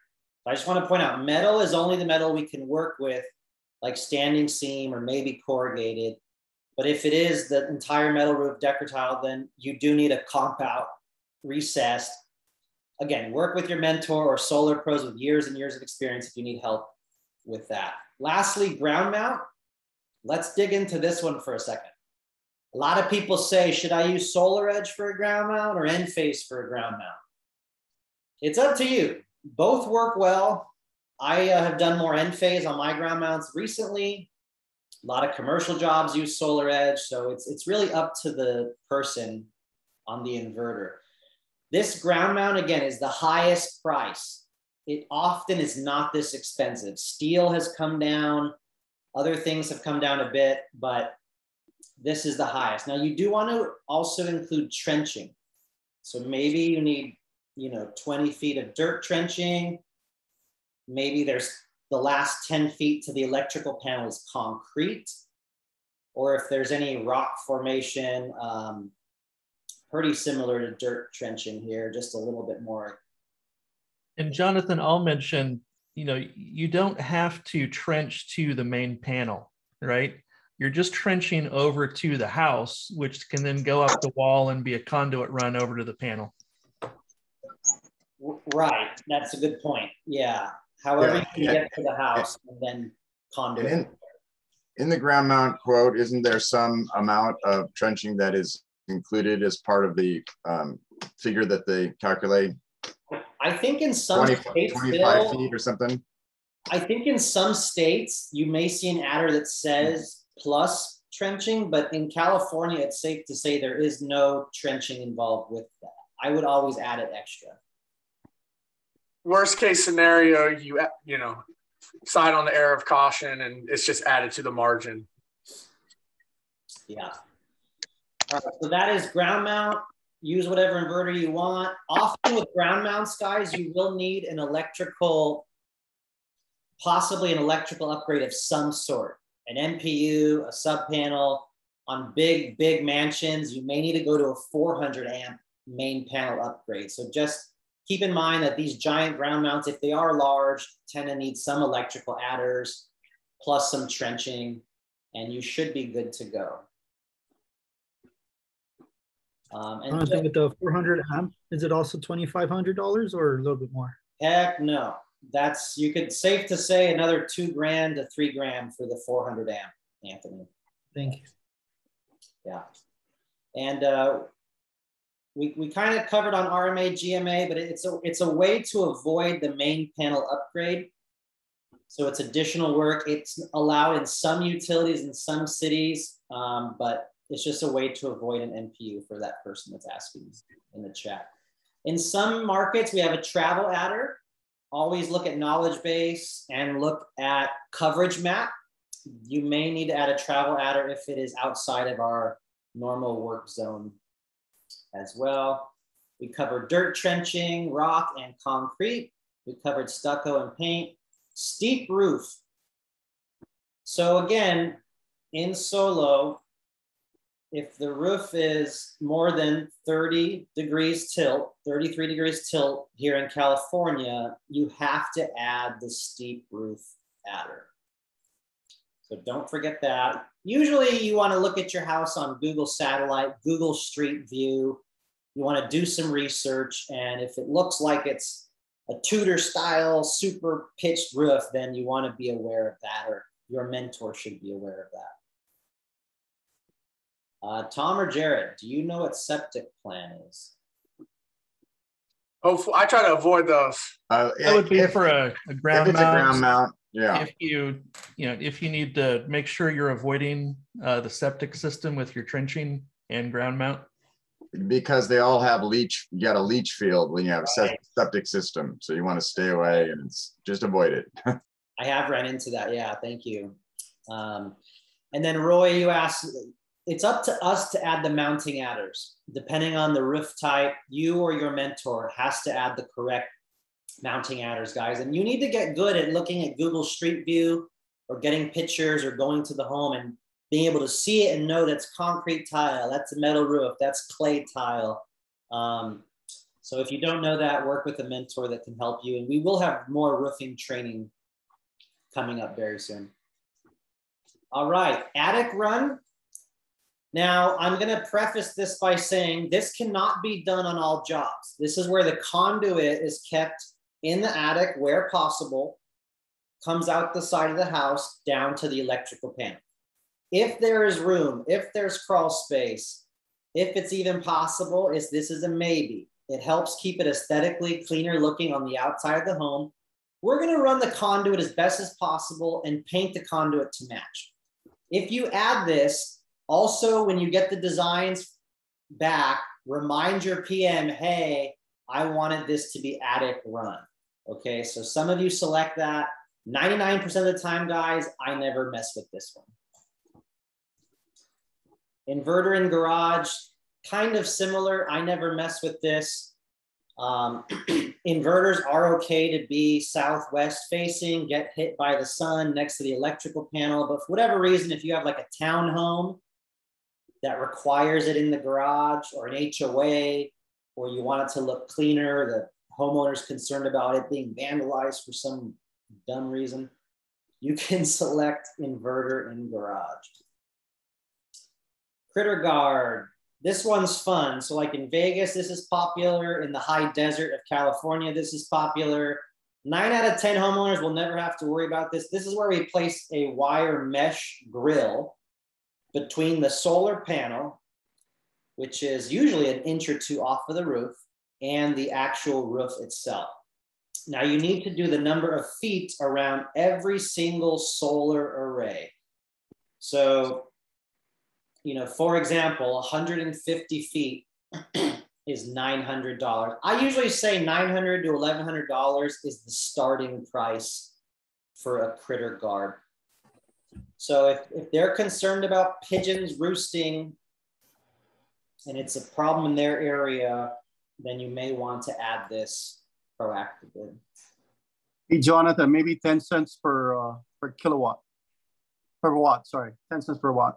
I just want to point out, metal is only the metal we can work with, like standing seam or maybe corrugated. But if it is the entire metal roof Decra tile, then you do need a comp out, recessed. Again, work with your mentor or solar pros with years and years of experience if you need help with that. Lastly, ground mount. Let's dig into this one for a second. A lot of people say, should I use Solar Edge for a ground mount or Enphase for a ground mount? It's up to you. Both work well. I have done more Enphase on my ground mounts recently. A lot of commercial jobs use Solar Edge, so it's really up to the person on the inverter. This ground mount, again, is the highest price. It often is not this expensive. Steel has come down. Other things have come down a bit, but this is the highest. Now, you do want to also include trenching. So maybe you need, 20 feet of dirt trenching. Maybe there's the last 10 feet to the electrical panel is concrete. Or if there's any rock formation, pretty similar to dirt trenching here, just a little bit more. And Jonathan, I'll mention, you don't have to trench to the main panel, right? You're just trenching over to the house, which can then go up the wall and be a conduit run over to the panel. Right, that's a good point. Yeah, however you can get to the house and then conduit. In the ground mount quote, isn't there some amount of trenching that is included as part of the figure that they calculate? I think in some states, 25 feet or something. I think in some states, you may see an adder that says plus trenching, but in California, it's safe to say there is no trenching involved with that. I would always add it extra. Worst case scenario, you side on the air of caution and it's just added to the margin. Yeah. All right, so that is ground mount. Use whatever inverter you want. Often with ground mounts, guys, you will need an electrical, possibly an electrical upgrade of some sort. An MPU, a sub panel. On big mansions, you may need to go to a 400 amp main panel upgrade. So just keep in mind that these giant ground mounts, if they are large, tend to need some electrical adders plus some trenching, and you should be good to go. And I think with the 400 amp, is it also $2,500 or a little bit more? Heck no. That's, you could safe to say another $2,000 to $3,000 for the 400 amp, Anthony. Thank you. Yeah. And we kind of covered on RMA, GMA, but it's a way to avoid the main panel upgrade. So it's additional work. It's allowed in some utilities in some cities, but it's just a way to avoid an NPU for that person that's asking in the chat. In some markets, we have a travel adder. Always look at knowledge base and look at coverage map. You may need to add a travel adder if it is outside of our normal work zone as well. We covered dirt trenching, rock, and concrete. We covered stucco and paint. Steep roof. So again, in solo, if the roof is more than 30 degrees tilt, 33 degrees tilt here in California, you have to add the steep roof adder. So don't forget that. Usually you want to look at your house on Google Satellite, Google Street View. You want to do some research, and if it looks like it's a Tudor style, super pitched roof, then you want to be aware of that, or your mentor should be aware of that. Tom or Jared, do you know what septic plan is? Oh, I try to avoid those. That would be for a ground mount. If it's a ground mount, Yeah. If if you need to make sure you're avoiding the septic system with your trenching and ground mount. Because they all have leach, you got a leach field when you have a septic system. So you want to stay away and just avoid it. I have run into that. Yeah, thank you. And then Roy, you asked, it's up to us to add the mounting adders. Depending on the roof type, you or your mentor has to add the correct mounting adders, guys. And you need to get good at looking at Google Street View or getting pictures or going to the home and being able to see it and know that's concrete tile, that's a metal roof, that's clay tile. So if you don't know that, work with a mentor that can help you. And we will have more roofing training coming up very soon. All right, attic run. Now, I'm going to preface this by saying this cannot be done on all jobs. This is where the conduit is kept in the attic where possible, comes out the side of the house down to the electrical panel. If there is room, if there's crawl space, if it's even possible, this is a maybe. It helps keep it aesthetically cleaner looking on the outside of the home. We're going to run the conduit as best as possible and paint the conduit to match. If you add this, also when you get the designs back, remind your PM, hey, I wanted this to be attic run. Okay, so some of you select that. 99% of the time, guys, I never mess with this one. Inverter in garage, kind of similar. I never mess with this. Inverters are okay to be southwest facing, get hit by the sun next to the electrical panel. But for whatever reason, if you have like a townhome that requires it in the garage or an HOA, or you want it to look cleaner, the homeowner's concerned about it being vandalized for some dumb reason, you can select inverter in garage. Critter guard. This one's fun. So like in Vegas, this is popular. In the high desert of California, this is popular. 9 out of 10 homeowners will never have to worry about this. This is where we place a wire mesh grill between the solar panel, which is usually an inch or two off of the roof, and the actual roof itself. Now you need to do the number of feet around every single solar array. So, for example, 150 feet is $900. I usually say $900 to $1,100 is the starting price for a critter guard. So if they're concerned about pigeons roosting and it's a problem in their area, then you may want to add this proactively. Hey, Jonathan, maybe 10 cents per kilowatt, per watt, sorry, 10 cents per watt.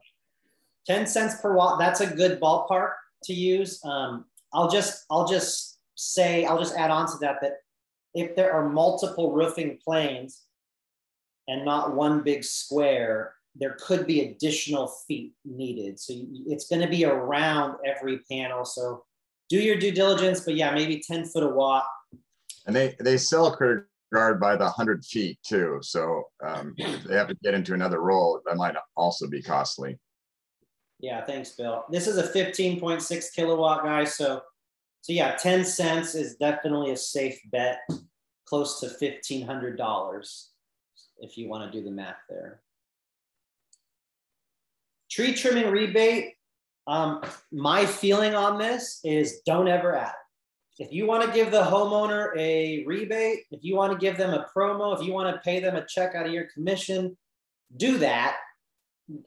10 cents per watt, that's a good ballpark to use. I'll just add on to that if there are multiple roofing planes and not one big square, there could be additional feet needed. So it's going to be around every panel. So do your due diligence, but yeah, maybe 10 foot a watt. And they sell a critter guard by the 100 feet too. So if they have to get into another roll, that might also be costly. Yeah, thanks, Bill. This is a 15.6 kilowatt, guys. So yeah, 10 cents is definitely a safe bet, close to $1,500 if you want to do the math there. Tree trimming rebate. My feeling on this is don't ever add it. If you want to give the homeowner a rebate, if you want to give them a promo, if you want to pay them a check out of your commission, do that.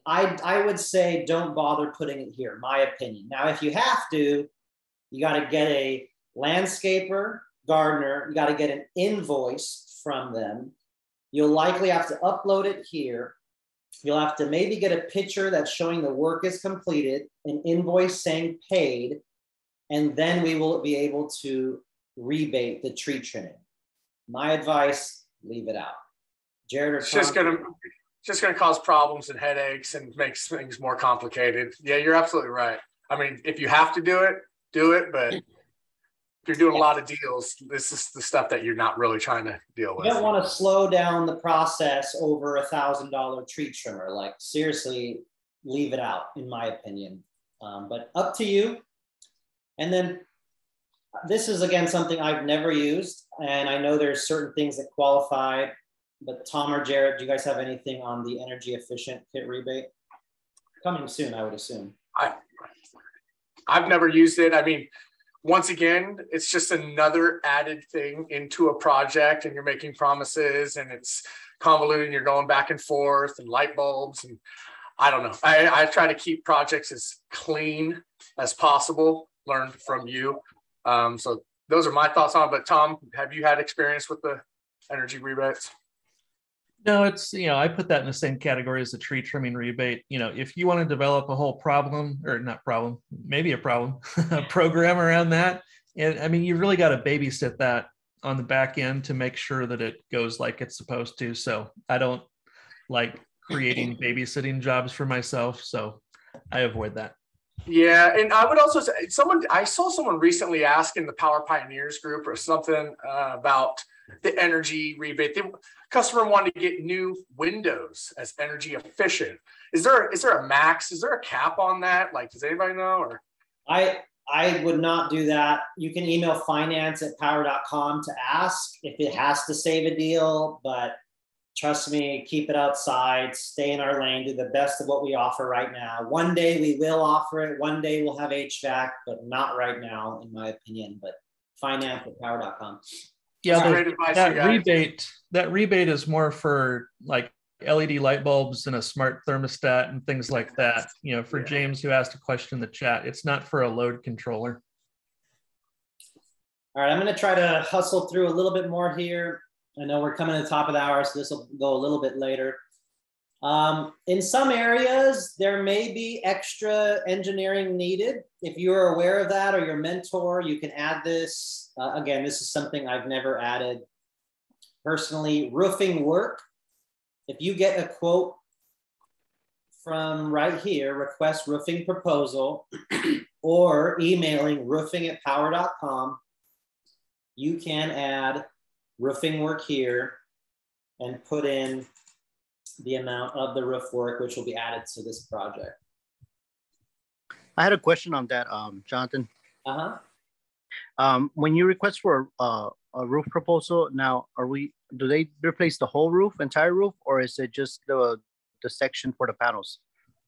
I would say don't bother putting it here, my opinion. Now, if you have to, you got to get a landscaper, gardener, you got to get an invoice from them. You'll likely have to upload it here. You'll have to maybe get a picture that's showing the work is completed, an invoice saying paid, and then we will be able to rebate the tree trimming. My advice, leave it out. Jarrett or Tom? It's just going to cause problems and headaches and makes things more complicated. Yeah, you're absolutely right. I mean, if you have to do it, but if you're doing a lot of deals, this is the stuff that you're not really trying to deal with. You don't want to slow down the process over $1,000 tree trimmer. Like, seriously, leave it out, in my opinion. But up to you. And then this is, again, something I've never used. And I know there's certain things that qualify. But Tom or Jarrett, do you guys have anything on the energy efficient kit rebate? Coming soon, I would assume. I've never used it. I mean, once again, it's just another added thing into a project, and you're making promises and it's convoluted and you're going back and forth and light bulbs. And I don't know. I try to keep projects as clean as possible, learned from you. So those are my thoughts on it. But Tom, have you had experience with the energy rebates? No, it's, I put that in the same category as the tree trimming rebate. If you want to develop a whole problem, or not problem, maybe a problem, a program around that. And I mean, you really got to babysit that on the back end to make sure that it goes like it's supposed to. So I don't like creating babysitting jobs for myself. So I avoid that. Yeah. And I would also say I saw someone recently ask in the Powur Pioneers group or something about the energy rebate. The customer wanted to get new windows as energy efficient. Is there a max? Is there a cap on that? Like, does anybody know? Or I would not do that. You can email finance@powur.com to ask if it has to save a deal, but trust me, keep it outside, stay in our lane, do the best of what we offer right now. One day we will offer it. One day we'll have HVAC, but not right now, in my opinion. But finance@powur.com. Yeah, that rebate is more for like LED light bulbs and a smart thermostat and things like that. For James, who asked a question in the chat, it's not for a load controller. All right, I'm going to try to hustle through a little bit more here. I know we're coming to the top of the hour, so this will go a little bit later. In some areas, there may be extra engineering needed. If you're aware of that or your mentor, you can add this. Again, this is something I've never added personally. Roofing work. If you get a quote from right here, request roofing proposal, or emailing roofing@powur.com, you can add roofing work here and put in the amount of the roof work, which will be added to this project. I had a question on that, Jonathan. When you request for a roof proposal, now do they replace the whole roof, entire roof, or is it just the section for the panels?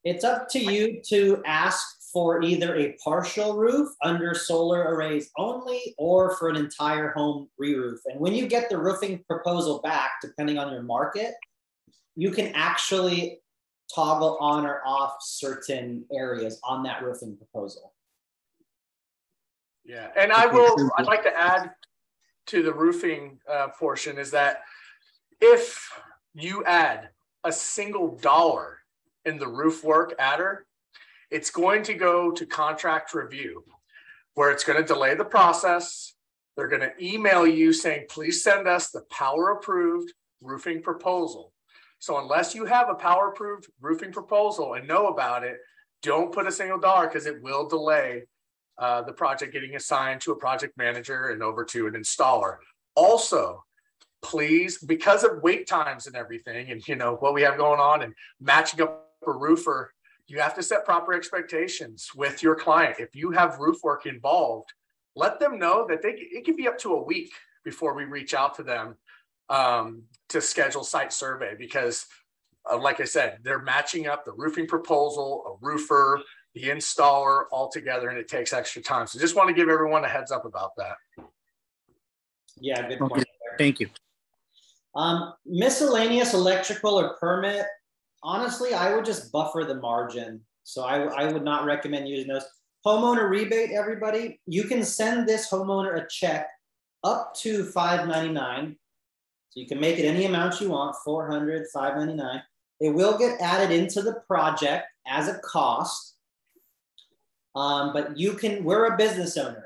It's up to you to ask for either a partial roof under solar arrays only, or for an entire home re-roof. And when you get the roofing proposal back, depending on your market, you can actually toggle on or off certain areas on that roofing proposal. Yeah, and I'd like to add to the roofing portion is that if you add a single dollar in the roof work adder, it's going to go to contract review, where it's going to delay the process. They're going to email you saying, please send us the Powur approved roofing proposal. So unless you have a Powur approved roofing proposal and know about it, don't put a single dollar, because it will delay the project getting assigned to a project manager and over to an installer. Also, please, because of wait times and everything, and what we have going on and matching up a roofer, you have to set proper expectations with your client. If you have roof work involved, let them know that it can be up to a week before we reach out to them to schedule site survey, because like I said, they're matching up the roofing proposal, a roofer, the installer all together, and it takes extra time. So just want to give everyone a heads up about that. Yeah, good point. Thank you. Miscellaneous electrical or permit, honestly, I would just buffer the margin. So I would not recommend using those. Homeowner rebate, everybody, you can send this homeowner a check up to $599. So you can make it any amount you want, $400, $599. It will get added into the project as a cost. But we're a business owner.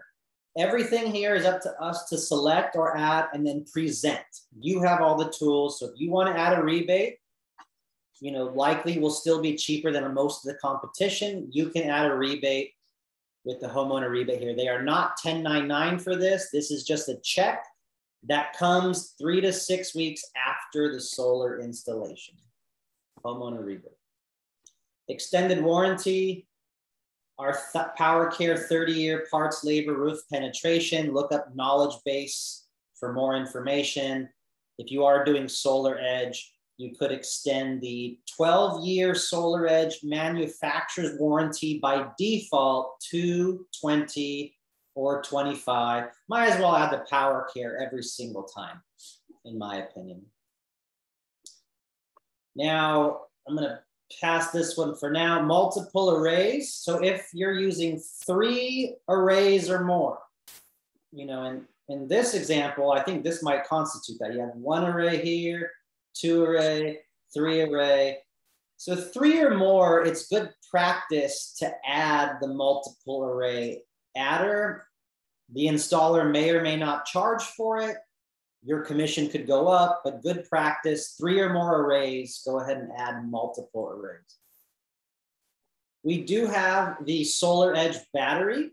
Everything here is up to us to select or add and then present. You have all the tools. So if you want to add a rebate, likely will still be cheaper than most of the competition. You can add a rebate with the homeowner rebate here. They are not 1099 for this. This is just a check that comes 3 to 6 weeks after the solar installation. Homeowner rebate. Extended warranty. Our Powur Care 30-year parts, labor, roof penetration. Look up knowledge base for more information. if you are doing Solar Edge, you could extend the 12-year Solar Edge manufacturer's warranty by default to 20 or 25. Might as well add the Powur Care every single time, in my opinion. Now, I'm going to pass this one for now. Multiple arrays. So if you're using 3 arrays or more, you know, in this example, I think this might constitute that. You have 1 array here, 2 array, 3 array. So 3 or more, it's good practice to add the multiple array adder. The installer may or may not charge for it. Your commission could go up, but good practice, 3 or more arrays, go ahead and add multiple arrays. We do have the Solar Edge battery,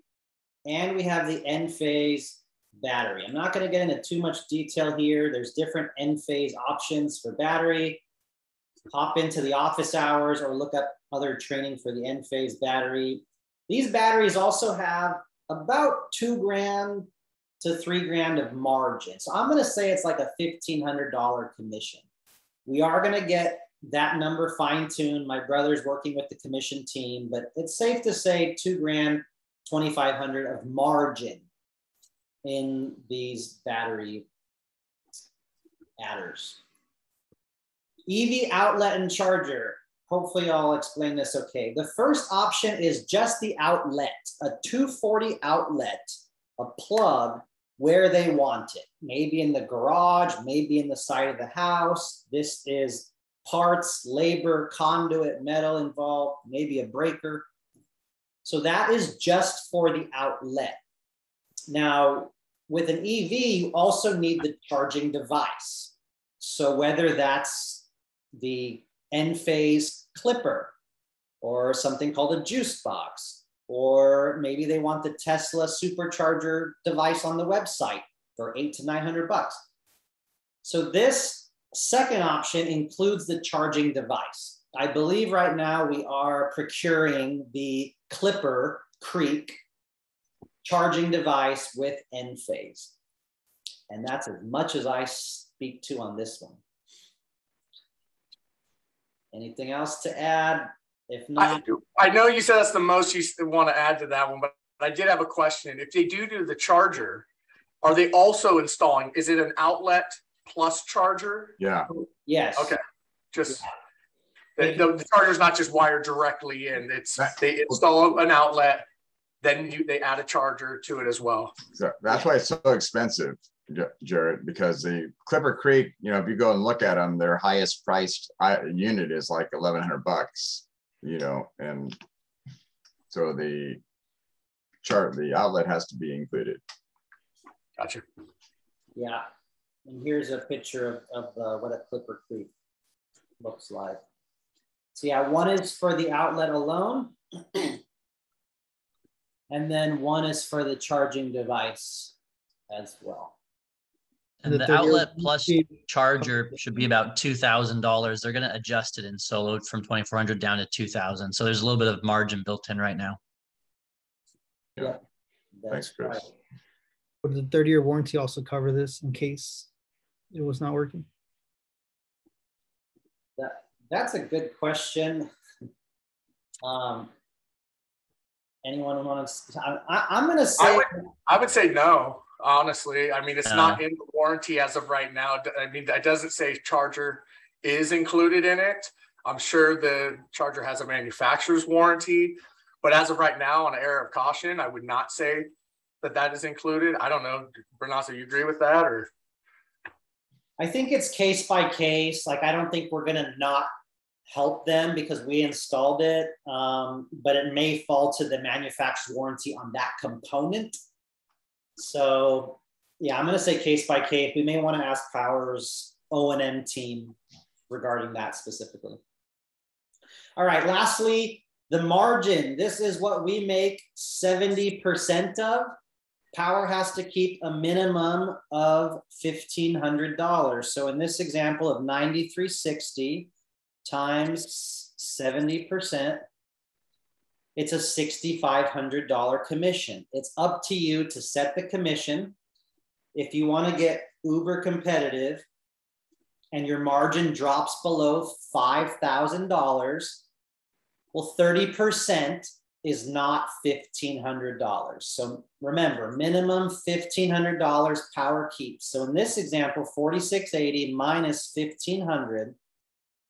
and we have the N-phase battery. I'm not going to get into too much detail here. There's different N-phase options for battery. Hop into the office hours or look up other training for the N-phase battery. These batteries also have about $2,000 to $3,000 of margin. So I'm going to say it's like a $1,500 commission. We are going to get that number fine-tuned. My brother's working with the commission team, but it's safe to say $2,000, $2,500 of margin in these battery adders. EV outlet and charger. Hopefully I'll explain this okay. The first option is just the outlet, a 240 outlet, a plug where they want it. Maybe in the garage, maybe in the side of the house. This is parts, labor, conduit, metal involved, maybe a breaker. So that is just for the outlet. Now, with an EV, you also need the charging device. So whether that's the N-phase clipper or something called a juice box, or maybe they want the Tesla supercharger device on the website for $800 to $900. So this second option includes the charging device. I believe right now we are procuring the Clipper Creek charging device with N-phase. And that's as much as I speak to on this one. Anything else to add? If not, I know you said that's the most you want to add to that one, but I did have a question. If they do the charger, are they also installing? Is it an outlet plus charger? Yeah. Yes. Okay. Just the charger's not just wired directly in. It's they install an outlet, then they add a charger to it as well. So that's why it's so expensive, Jarrett, because the Clipper Creek, you know, if you go and look at them, their highest priced unit is like $1,100, you know, and so the outlet has to be included. Gotcha. Yeah, and here's a picture of what a Clipper Creek looks like. So yeah, one is for the outlet alone, and then one is for the charging device as well. And the outlet plus charger should be about $2,000. They're going to adjust it in Solo from 2,400 down to 2,000. So there's a little bit of margin built in right now. Yeah. Thanks, Chris. Right. Would the 30-year warranty also cover this in case it was not working? That's a good question. Anyone want to? I'm going to say. I would say no. Honestly, I mean, it's not in the warranty as of right now. I mean, that doesn't say charger is included in it. I'm sure the charger has a manufacturer's warranty, but as of right now, on an error of caution, I would not say that is included. I don't know, Brunasso, you agree with that, or? I think it's case by case. Like, I don't think we're going to not help them because we installed it, but it may fall to the manufacturer's warranty on that component. So yeah, I'm going to say case by case. We may want to ask Powur's O&M team regarding that specifically. All right, lastly, the margin. This is what we make 70% of. Powur has to keep a minimum of $1,500. So in this example of $9,360 times 70%, it's a $6,500 commission. It's up to you to set the commission. If you want to get uber competitive, and your margin drops below $5,000, well, 30% is not $1,500. So remember, minimum $1,500 Powur keeps. So in this example, 4,680 minus 1,500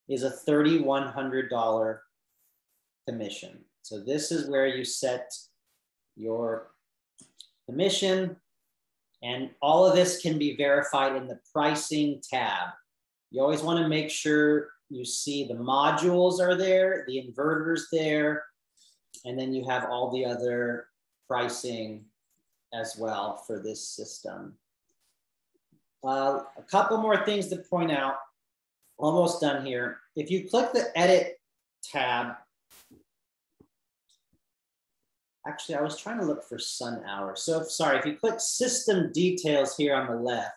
is a $3,100 commission. So this is where you set your commission, and all of this can be verified in the pricing tab. You always want to make sure you see the modules are there, the inverters there, and then you have all the other pricing as well for this system. A couple more things to point out. Almost done here. If you click the edit tab, actually, I was trying to look for sun hours. So sorry, if you click system details here on the left,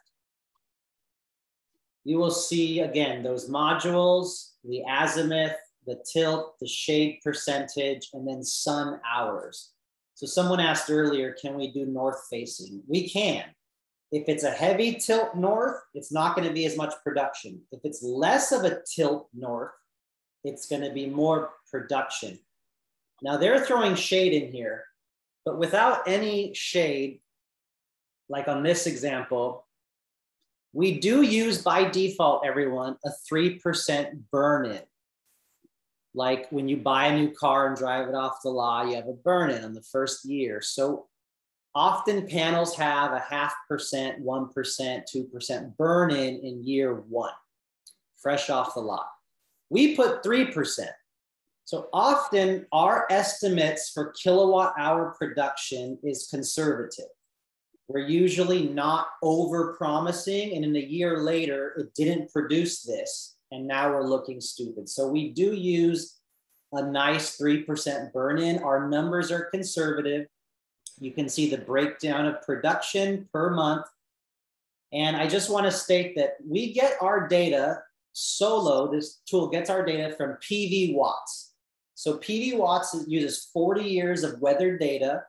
you will see, again, those modules, the azimuth, the tilt, the shade percentage, and then sun hours. So someone asked earlier, can we do north facing? We can. If it's a heavy tilt north, it's not going to be as much production. If it's less of a tilt north, it's going to be more production. Now they're throwing shade in here, but without any shade, like on this example, we do use by default, everyone, a 3% burn-in. Like when you buy a new car and drive it off the lot, you have a burn-in on the first year. So often panels have a 0.5%, 1%, 2% burn-in in year one, fresh off the lot. We put 3%. So often our estimates for kilowatt hour production is conservative. We're usually not over promising, and in a year later, it didn't produce this, and now we're looking stupid. So we do use a nice 3% burn-in. Our numbers are conservative. You can see the breakdown of production per month. And I just want to state that we get our data solo, this tool gets our data from PV Watts. So PV Watts uses 40 years of weather data,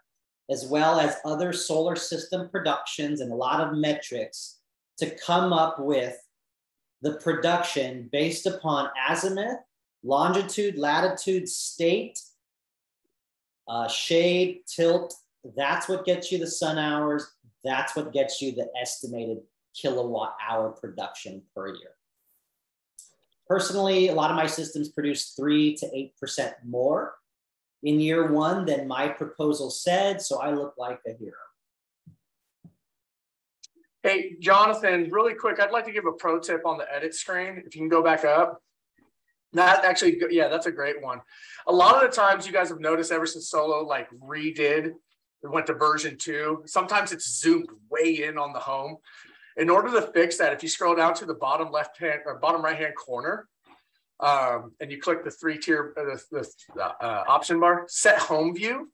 as well as other solar system productions and a lot of metrics to come up with the production based upon azimuth, longitude, latitude, state, shade, tilt. That's what gets you the sun hours. That's what gets you the estimated kilowatt hour production per year. Personally, a lot of my systems produce 3 to 8% more in year one than my proposal said, so I look like a hero. Hey, Jonathan, really quick, I'd like to give a pro tip on the edit screen. If you can go back up. That actually, yeah, that's a great one. A lot of the times you guys have noticed ever since Solo like redid, we went to version 2, sometimes it's zoomed way in on the home. In order to fix that, if you scroll down to the bottom left-hand or bottom right-hand corner, and you click the 3-tier option bar, set home view,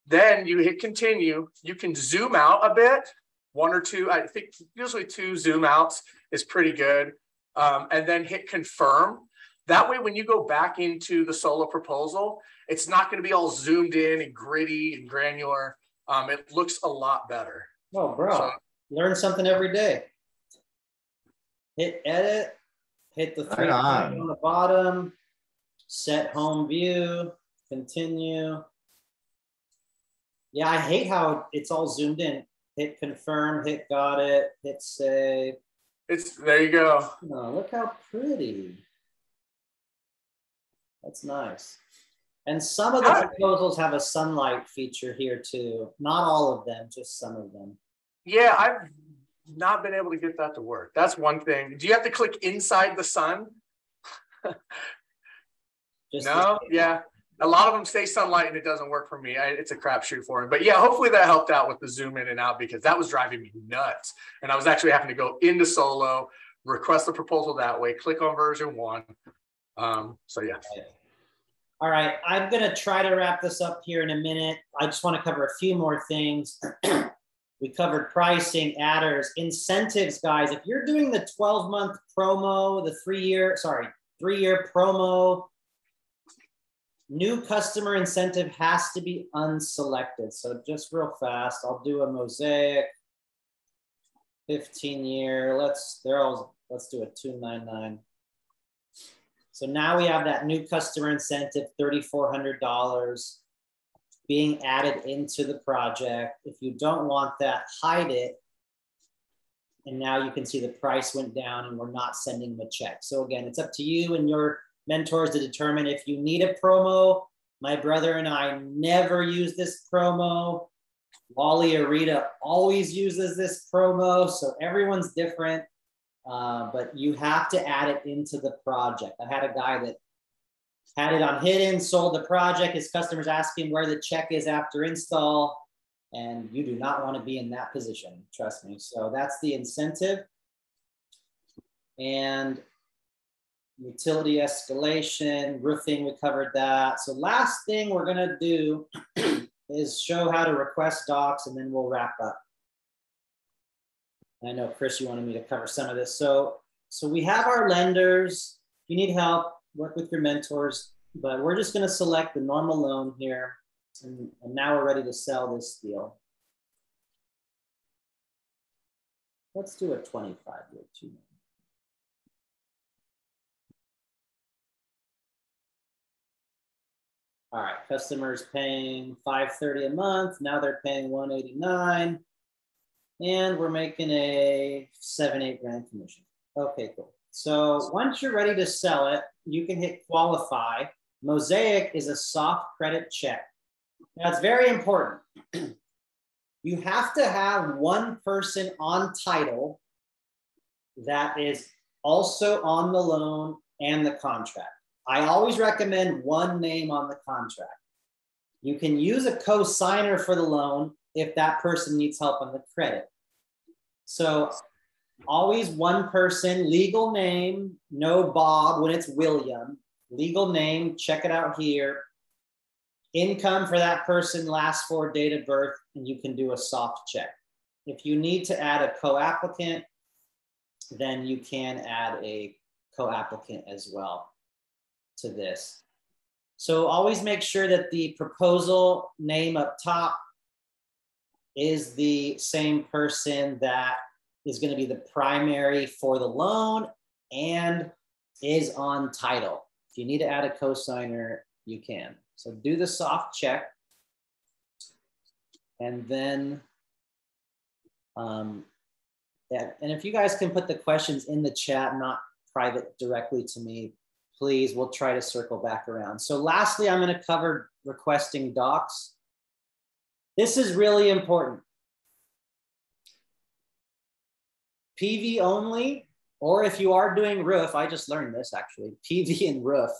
then you hit continue. You can zoom out a bit, 1 or 2. I think usually 2 zoom outs is pretty good, and then hit confirm. That way, when you go back into the Solo proposal, it's not going to be all zoomed in and gritty and granular. It looks a lot better. Oh, bro. So, learn something every day. Hit edit, hit the 3 on the bottom, set home view, continue. Yeah, I hate how it's all zoomed in. Hit confirm, hit got it, hit save. There you go. Oh, look how pretty. That's nice. And some of the proposals have a sunlight feature here too. Not all of them, just some of them. Yeah, I've not been able to get that to work. That's one thing. Do you have to click inside the sun? No, yeah. A lot of them say sunlight and it doesn't work for me. It's a crapshoot for me. But yeah, hopefully that helped out with the zoom in and out, because that was driving me nuts. And I was actually having to go into Solo, request the proposal that way, click on version 1. So yeah. All right, I'm gonna try to wrap this up here in a minute. I just want to cover a few more things. We covered pricing, adders, incentives, guys. If you're doing the 12-month promo, the 3-year promo, new customer incentive has to be unselected. So just real fast, I'll do a mosaic 15-year. They're all let's do a 299. So now we have that new customer incentive, $3,400 being added into the project. If you don't want that, hide it. And now you can see the price went down and we're not sending them a check. So again, it's up to you and your mentors to determine if you need a promo. My brother and I never use this promo. Wally or Rita always uses this promo. So everyone's different. But you have to add it into the project. I had a guy that had it on hidden, sold the project. His customers asked him where the check is after install, and you do not want to be in that position, trust me. So that's the incentive. And utility escalation, roofing, we covered that. So last thing we're gonna do is show how to request docs, and then we'll wrap up. I know, Chris, you wanted me to cover some of this. So we have our lenders. If you need help, work with your mentors, but we're just going to select the normal loan here. And now we're ready to sell this deal. Let's do a 25-year 2. All right, customers paying $530 a month. Now they're paying $189. And we're making a 7-8 grand commission. Okay, cool. So once you're ready to sell it, you can hit qualify. Mosaic is a soft credit check. Now it's very important. You have to have one person on title that is also on the loan and the contract. I always recommend one name on the contract. You can use a co-signer for the loan if that person needs help on the credit. So always one person, legal name, no Bob when it's William, legal name, check it out here. Income for that person, last 4 date of birth, and you can do a soft check. If you need to add a co-applicant, then you can add a co-applicant as well to this. So always make sure that the proposal name up top is the same person that is going to be the primary for the loan and is on title. If you need to add a cosigner, you can. So do the soft check. And then, and if you guys can put the questions in the chat, not private directly to me, please, we'll try to circle back around. So lastly, I'm going to cover requesting docs. This is really important. PV only, or if you are doing roof, I just learned this actually, PV and roof,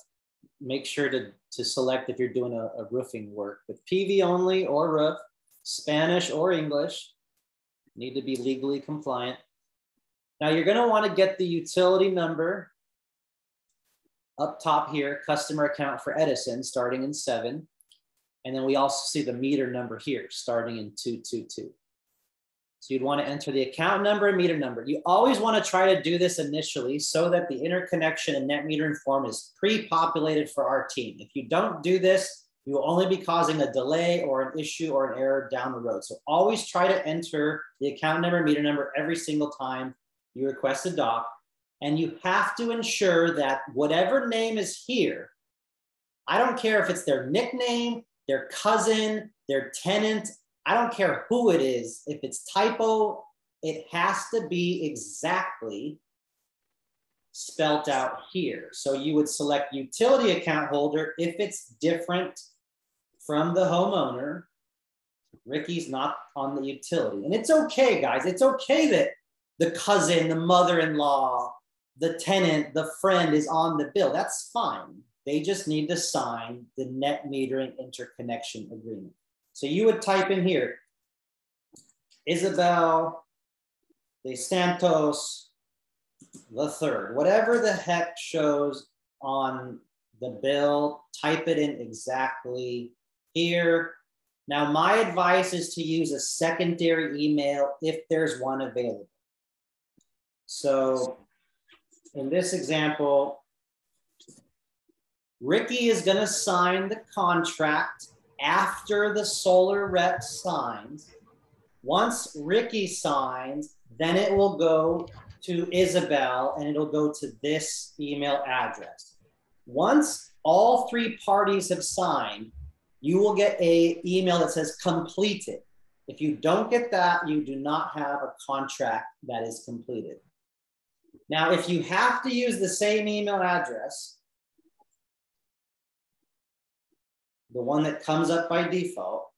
make sure to select if you're doing a roofing work. But PV only or roof, Spanish or English, need to be legally compliant. Now you're going to want to get the utility number up top here, customer account for Edison starting in 7. And then we also see the meter number here starting in 222. So you'd want to enter the account number and meter number. You always want to try to do this initially so that the interconnection and net metering form is pre-populated for our team. If you don't do this, you will only be causing a delay or an issue or an error down the road. So always try to enter the account number, meter number every single time you request a doc. And you have to ensure that whatever name is here, I don't care if it's their nickname, their cousin, their tenant, I don't care who it is. If it's typo, it has to be exactly spelt out here. So you would select utility account holder if it's different from the homeowner. Ricky's not on the utility. And it's okay, guys. It's okay that the cousin, the mother-in-law, the tenant, the friend is on the bill. That's fine. They just need to sign the net metering interconnection agreement. So you would type in here, Isabel de Santos III, whatever the heck shows on the bill, type it in exactly here. Now, my advice is to use a secondary email if there's one available. So in this example, Ricky is going to sign the contract after the solar rep signs. Once Ricky signs, then it will go to Isabel, and it'll go to this email address. Once all 3 parties have signed, you will get an email that says completed. If you don't get that, you do not have a contract that is completed. Now, if you have to use the same email address, the one that comes up by default,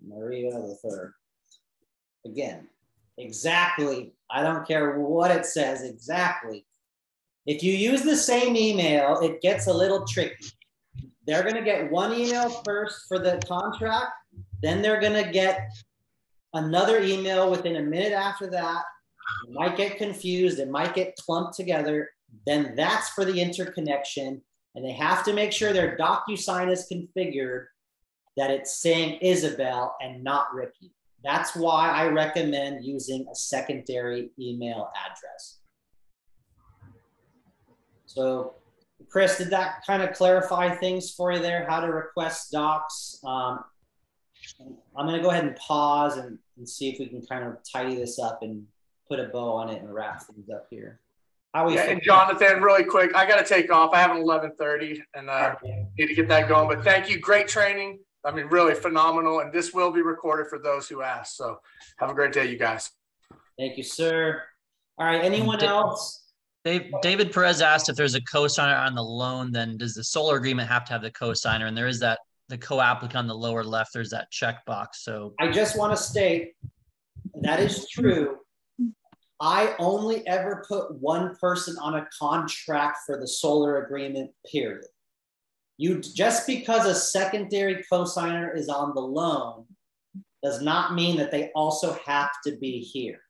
Maria the third. Again, exactly. I don't care what it says, exactly. If you use the same email, it gets a little tricky. They're going to get one email first for the contract, then they're going to get another email within a minute after that. It might get confused, it might get clumped together. Then that's for the interconnection, and they have to make sure their DocuSign is configured that it's saying Isabel and not Ricky. That's why I recommend using a secondary email address. So, Chris, did that kind of clarify things for you there, how to request docs? I'm gonna go ahead and pause and see if we can kind of tidy this up and put a bow on it and wrap things up here. And Jonathan, really quick, I got to take off. I have an 11:30 and need to get that going. But thank you. Great training. I mean, really phenomenal. And this will be recorded for those who ask. So have a great day, you guys. Thank you, sir. All right. Anyone else? David Perez asked if there's a co-signer on the loan, then does the solar agreement have to have the co-signer? And there is that, the co-applicant on the lower left, there's that checkbox. So I just want to state that is true. I only ever put one person on a contract for the solar agreement, period. You just because a secondary co-signer is on the loan does not mean that they also have to be here.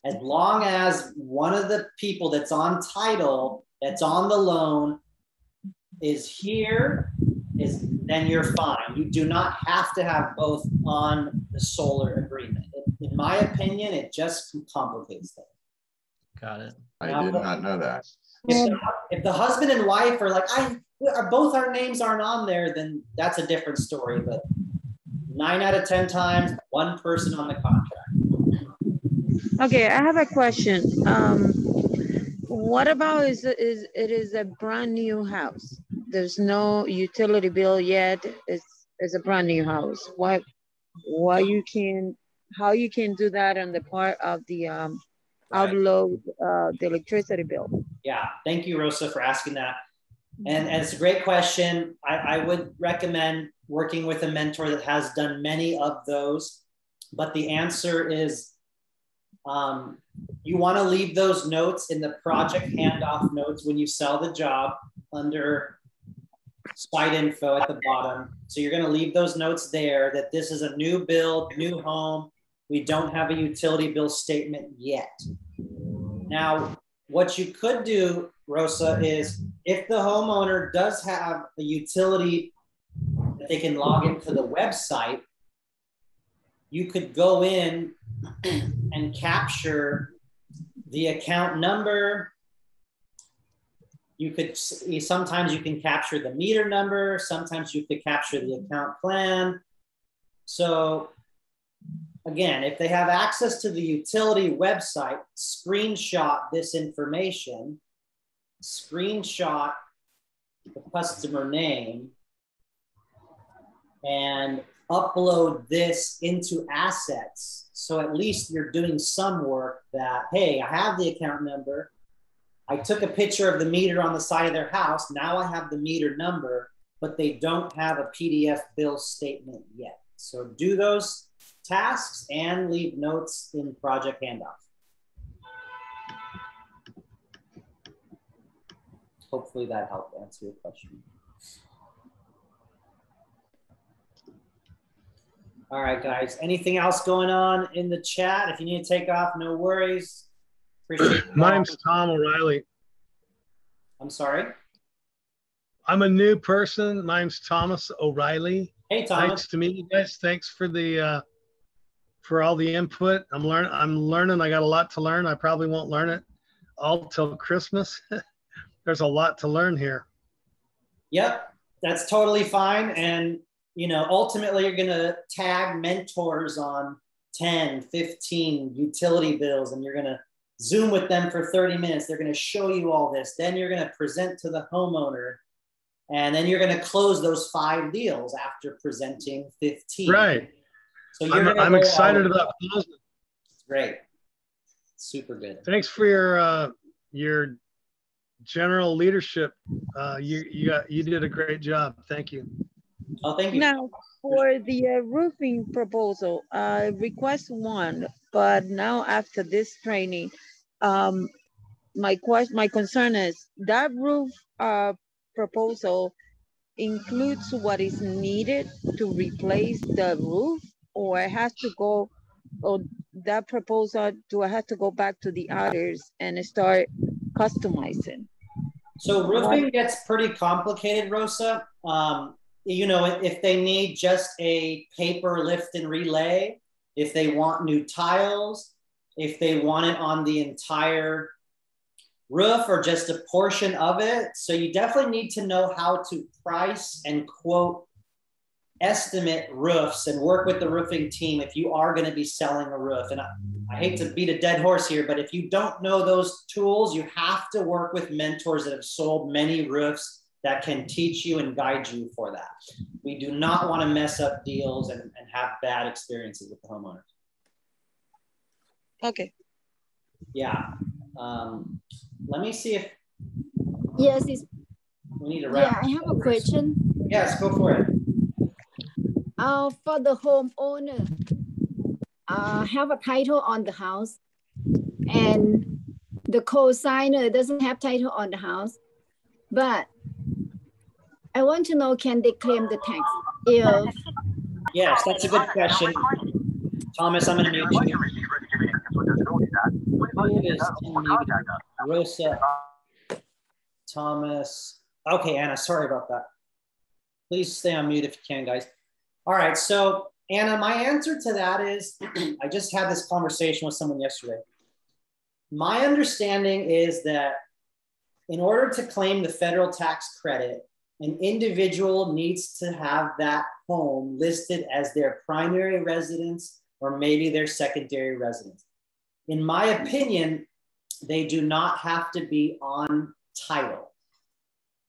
As long as one of the people that's on title, that's on the loan, is here, then you're fine. You do not have to have both on the solar agreement. In my opinion, it just complicates things. Got it. I did not know that. If the husband and wife are like, both our names aren't on there, then that's a different story. But 9 out of 10 times, one person on the contract. Okay, I have a question. What about it is a brand new house? There's no utility bill yet. It's a brand new house. How you can do that on the part of the outload the electricity bill? Yeah, thank you, Rosa, for asking that. And it's a great question. I would recommend working with a mentor that has done many of those. But the answer is you want to leave those notes in the project handoff notes when you sell the job under site info at the bottom. So you're going to leave those notes there that this is a new build, new home. We don't have a utility bill statement yet. Now, what you could do, Rosa, is if the homeowner does have a utility that they can log into the website, you could go in and capture the account number. You could, sometimes you can capture the meter number. Sometimes you could capture the account plan. So again, if they have access to the utility website, screenshot this information, screenshot the customer name, and upload this into assets. So at least you're doing some work that, hey, I have the account number. I took a picture of the meter on the side of their house. Now I have the meter number, but they don't have a PDF bill statement yet. So do those tasks and leave notes in project handoff. Hopefully that helped answer your question. All right, guys. Anything else going on in the chat? If you need to take off, no worries. Appreciate it. My name's Tom O'Reilly. I'm sorry? I'm a new person. My name's Thomas O'Reilly. Hey, Thomas. Nice to meet you guys. Thanks for the for all the input. I'm learning. I got a lot to learn. I probably won't learn it all till Christmas. There's a lot to learn here. Yep, that's totally fine. And you know, ultimately you're going to tag mentors on 10, 15 utility bills, and you're going to Zoom with them for 30 minutes. They're going to show you all this. Then you're going to present to the homeowner, and then you're going to close those 5 deals after presenting 15. Right. So I'm excited about closing. Great. Super good. Thanks for your general leadership. You did a great job. Thank you. Oh, thank you. Now, for the roofing proposal, request 1, but now after this training, my concern is that roof proposal includes what is needed to replace the roof, or it has to go, or that proposal, do I have to go back to the others and start customizing? So roofing gets pretty complicated, Rosa. You know, if they need just a paper lift and relay, if they want new tiles, if they want it on the entire roof or just a portion of it. So you definitely need to know how to price and quote estimate roofs and work with the roofing team if you are going to be selling a roof. And I hate to beat a dead horse here, but if you don't know those tools, you have to work with mentors that have sold many roofs that can teach you and guide you for that. We do not want to mess up deals and have bad experiences with the homeowner. Okay. Yeah. Let me see if. Yes, we need to wrap. Yeah, I have a question. Yes, go for it. For the homeowner, have a title on the house, and the co-signer doesn't have title on the house, but I want to know, can they claim the tax? If yes, that's a good question. Thomas, I'm going to mute you. Rosa, Thomas. Okay, Anna, sorry about that. Please stay on mute if you can, guys. All right, so Anna, my answer to that is, I just had this conversation with someone yesterday. My understanding is that in order to claim the federal tax credit, an individual needs to have that home listed as their primary residence or maybe their secondary residence. In my opinion, they do not have to be on title.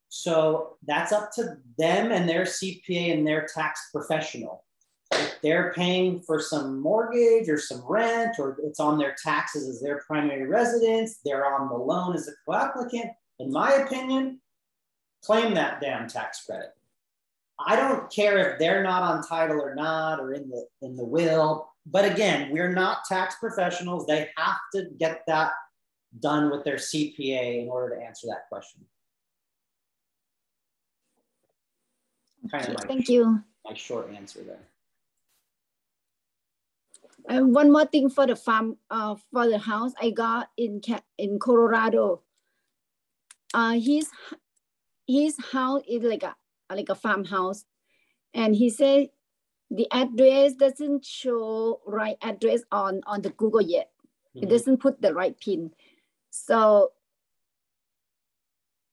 So that's up to them and their CPA and their tax professional. If they're paying for some mortgage or some rent, or it's on their taxes as their primary residence, they're on the loan as a co-applicant, in my opinion, claim that damn tax credit. I don't care if they're not on title or not, or in the will. But again, we're not tax professionals. They have to get that done with their CPA in order to answer that question. Thank you. My short answer there. And one more thing for the farm, for the house I got in Colorado. His house is like a farmhouse, and he said the address doesn't show right address on the Google yet. It doesn't put the right pin. So,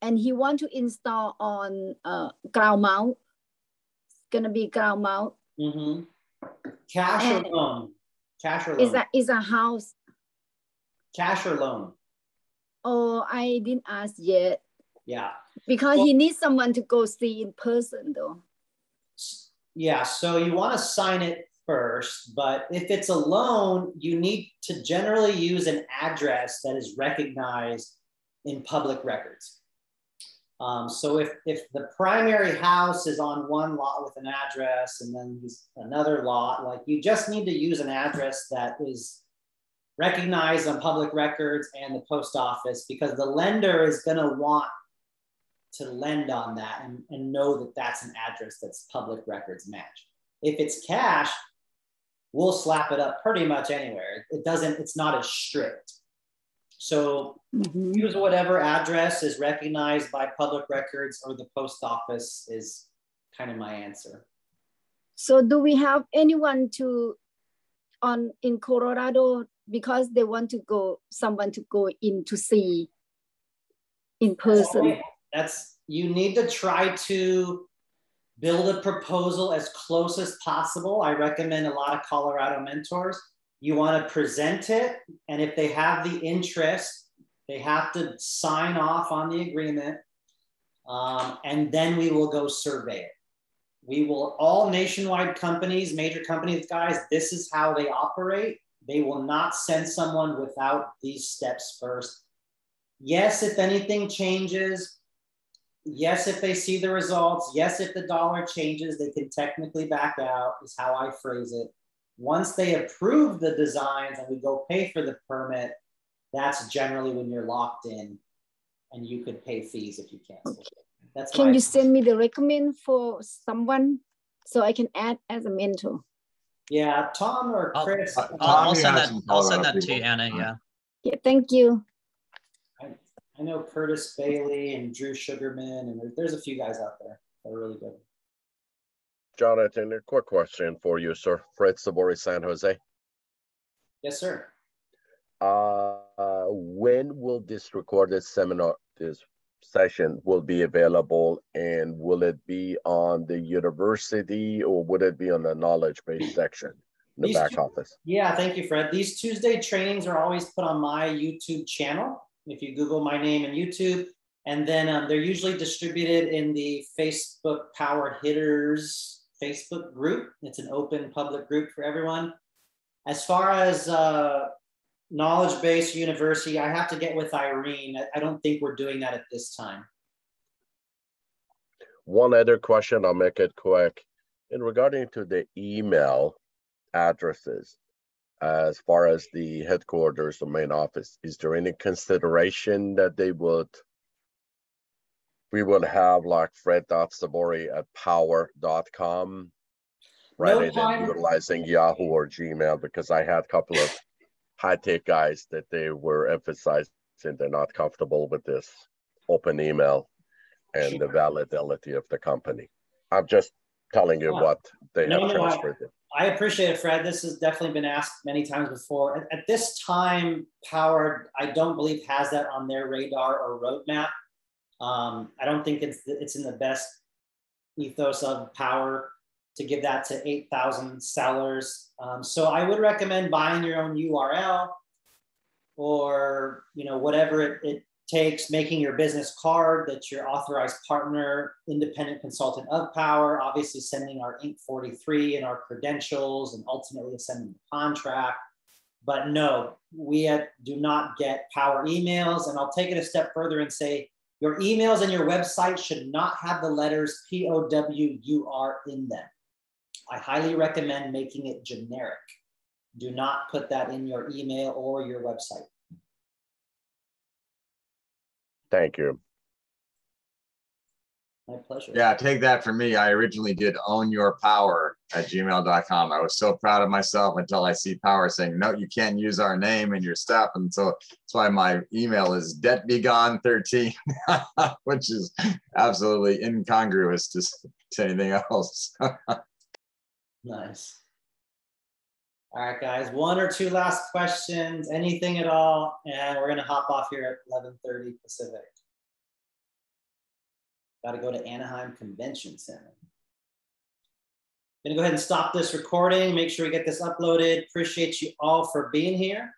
and he want to install on ground mount. It's gonna be ground mount. Cash or loan? Cash or loan? Is a house. Cash or loan? Oh, I didn't ask yet. Yeah. Because he needs someone to go see in person though. Yeah, so you want to sign it first, but if it's a loan, you need to generally use an address that is recognized in public records. So if the primary house is on one lot with an address and then another lot, like you just need to use an address that is recognized on public records and the post office, because the lender is going to want to lend on that and know that that's an address that's public records match. If it's cash, we'll slap it up pretty much anywhere. It's not as strict. So use whatever address is recognized by public records or the post office is kind of my answer. So do we have anyone in Colorado, because they want to go, someone to go in to see in person? You need to try to Build a proposal as close as possible. I recommend a lot of Colorado mentors. You want to present it, and if they have the interest, they have to sign off on the agreement, and then we will go survey it. We will, all nationwide companies, major companies, guys, this is how they operate. They will not send someone without these steps first. Yes, if anything changes. Yes, if they see the results. Yes, if the dollar changes, they can technically back out, is how I phrase it. Once they approve the designs and we go pay for the permit, that's generally when you're locked in and you could pay fees if you cancel. That's can you send me the recommend for someone so I can add as a mentor? Yeah, Tom or Chris. I'll send that to you, Anna. Yeah. Yeah, thank you. I know Curtis Bailey and Drew Sugarman, and there's a few guys out there that are really good. Jonathan, a quick question for you, sir. Fred Sabori, San Jose. Yes, sir. When will this recorded seminar, this session will be available, and will it be on the university or would it be on the knowledge-based section in the back office? Yeah, thank you, Fred. These Tuesday trainings are always put on my YouTube channel. If you Google my name in YouTube, and then they're usually distributed in the Facebook Power Hitters Facebook group. It's an open public group for everyone. As far as knowledge-based university, I have to get with Irene. I don't think we're doing that at this time. One other question, I'll make it quick. In regarding to the email addresses, as far as the headquarters, the main office, is there any consideration that we would have like fred.sabori@powur.com rather than utilizing Yahoo or Gmail? Because I had a couple of high-tech guys that they were emphasizing they're not comfortable with this open email and the validity of the company. I'm just telling you what they have transferred. I appreciate it, Fred. This has definitely been asked many times before. At this time, Powur, I don't believe, has that on their radar or roadmap. I don't think it's in the best ethos of Powur to give that to 8,000 sellers. So I would recommend buying your own URL, or whatever it takes, making your business card that you're authorized partner, independent consultant of Powur, obviously sending our Inc. 43 and our credentials, and ultimately sending the contract. But no, we do not get Powur emails. And I'll take it a step further and say your emails and your website should not have the letters POWUR in them. I highly recommend making it generic. Do not put that in your email or your website. Thank you. My pleasure. Yeah, take that from me. I originally did ownyourpower@gmail.com. I was so proud of myself until I see Powur saying, no, you can't use our name and your stuff. And so that's why my email is debtbegone13, which is absolutely incongruous to anything else. Nice. All right, guys, one or two last questions, anything at all, and we're gonna hop off here at 11:30 Pacific. Got to go to Anaheim Convention Center. I'm gonna go ahead and stop this recording, make sure we get this uploaded. Appreciate you all for being here.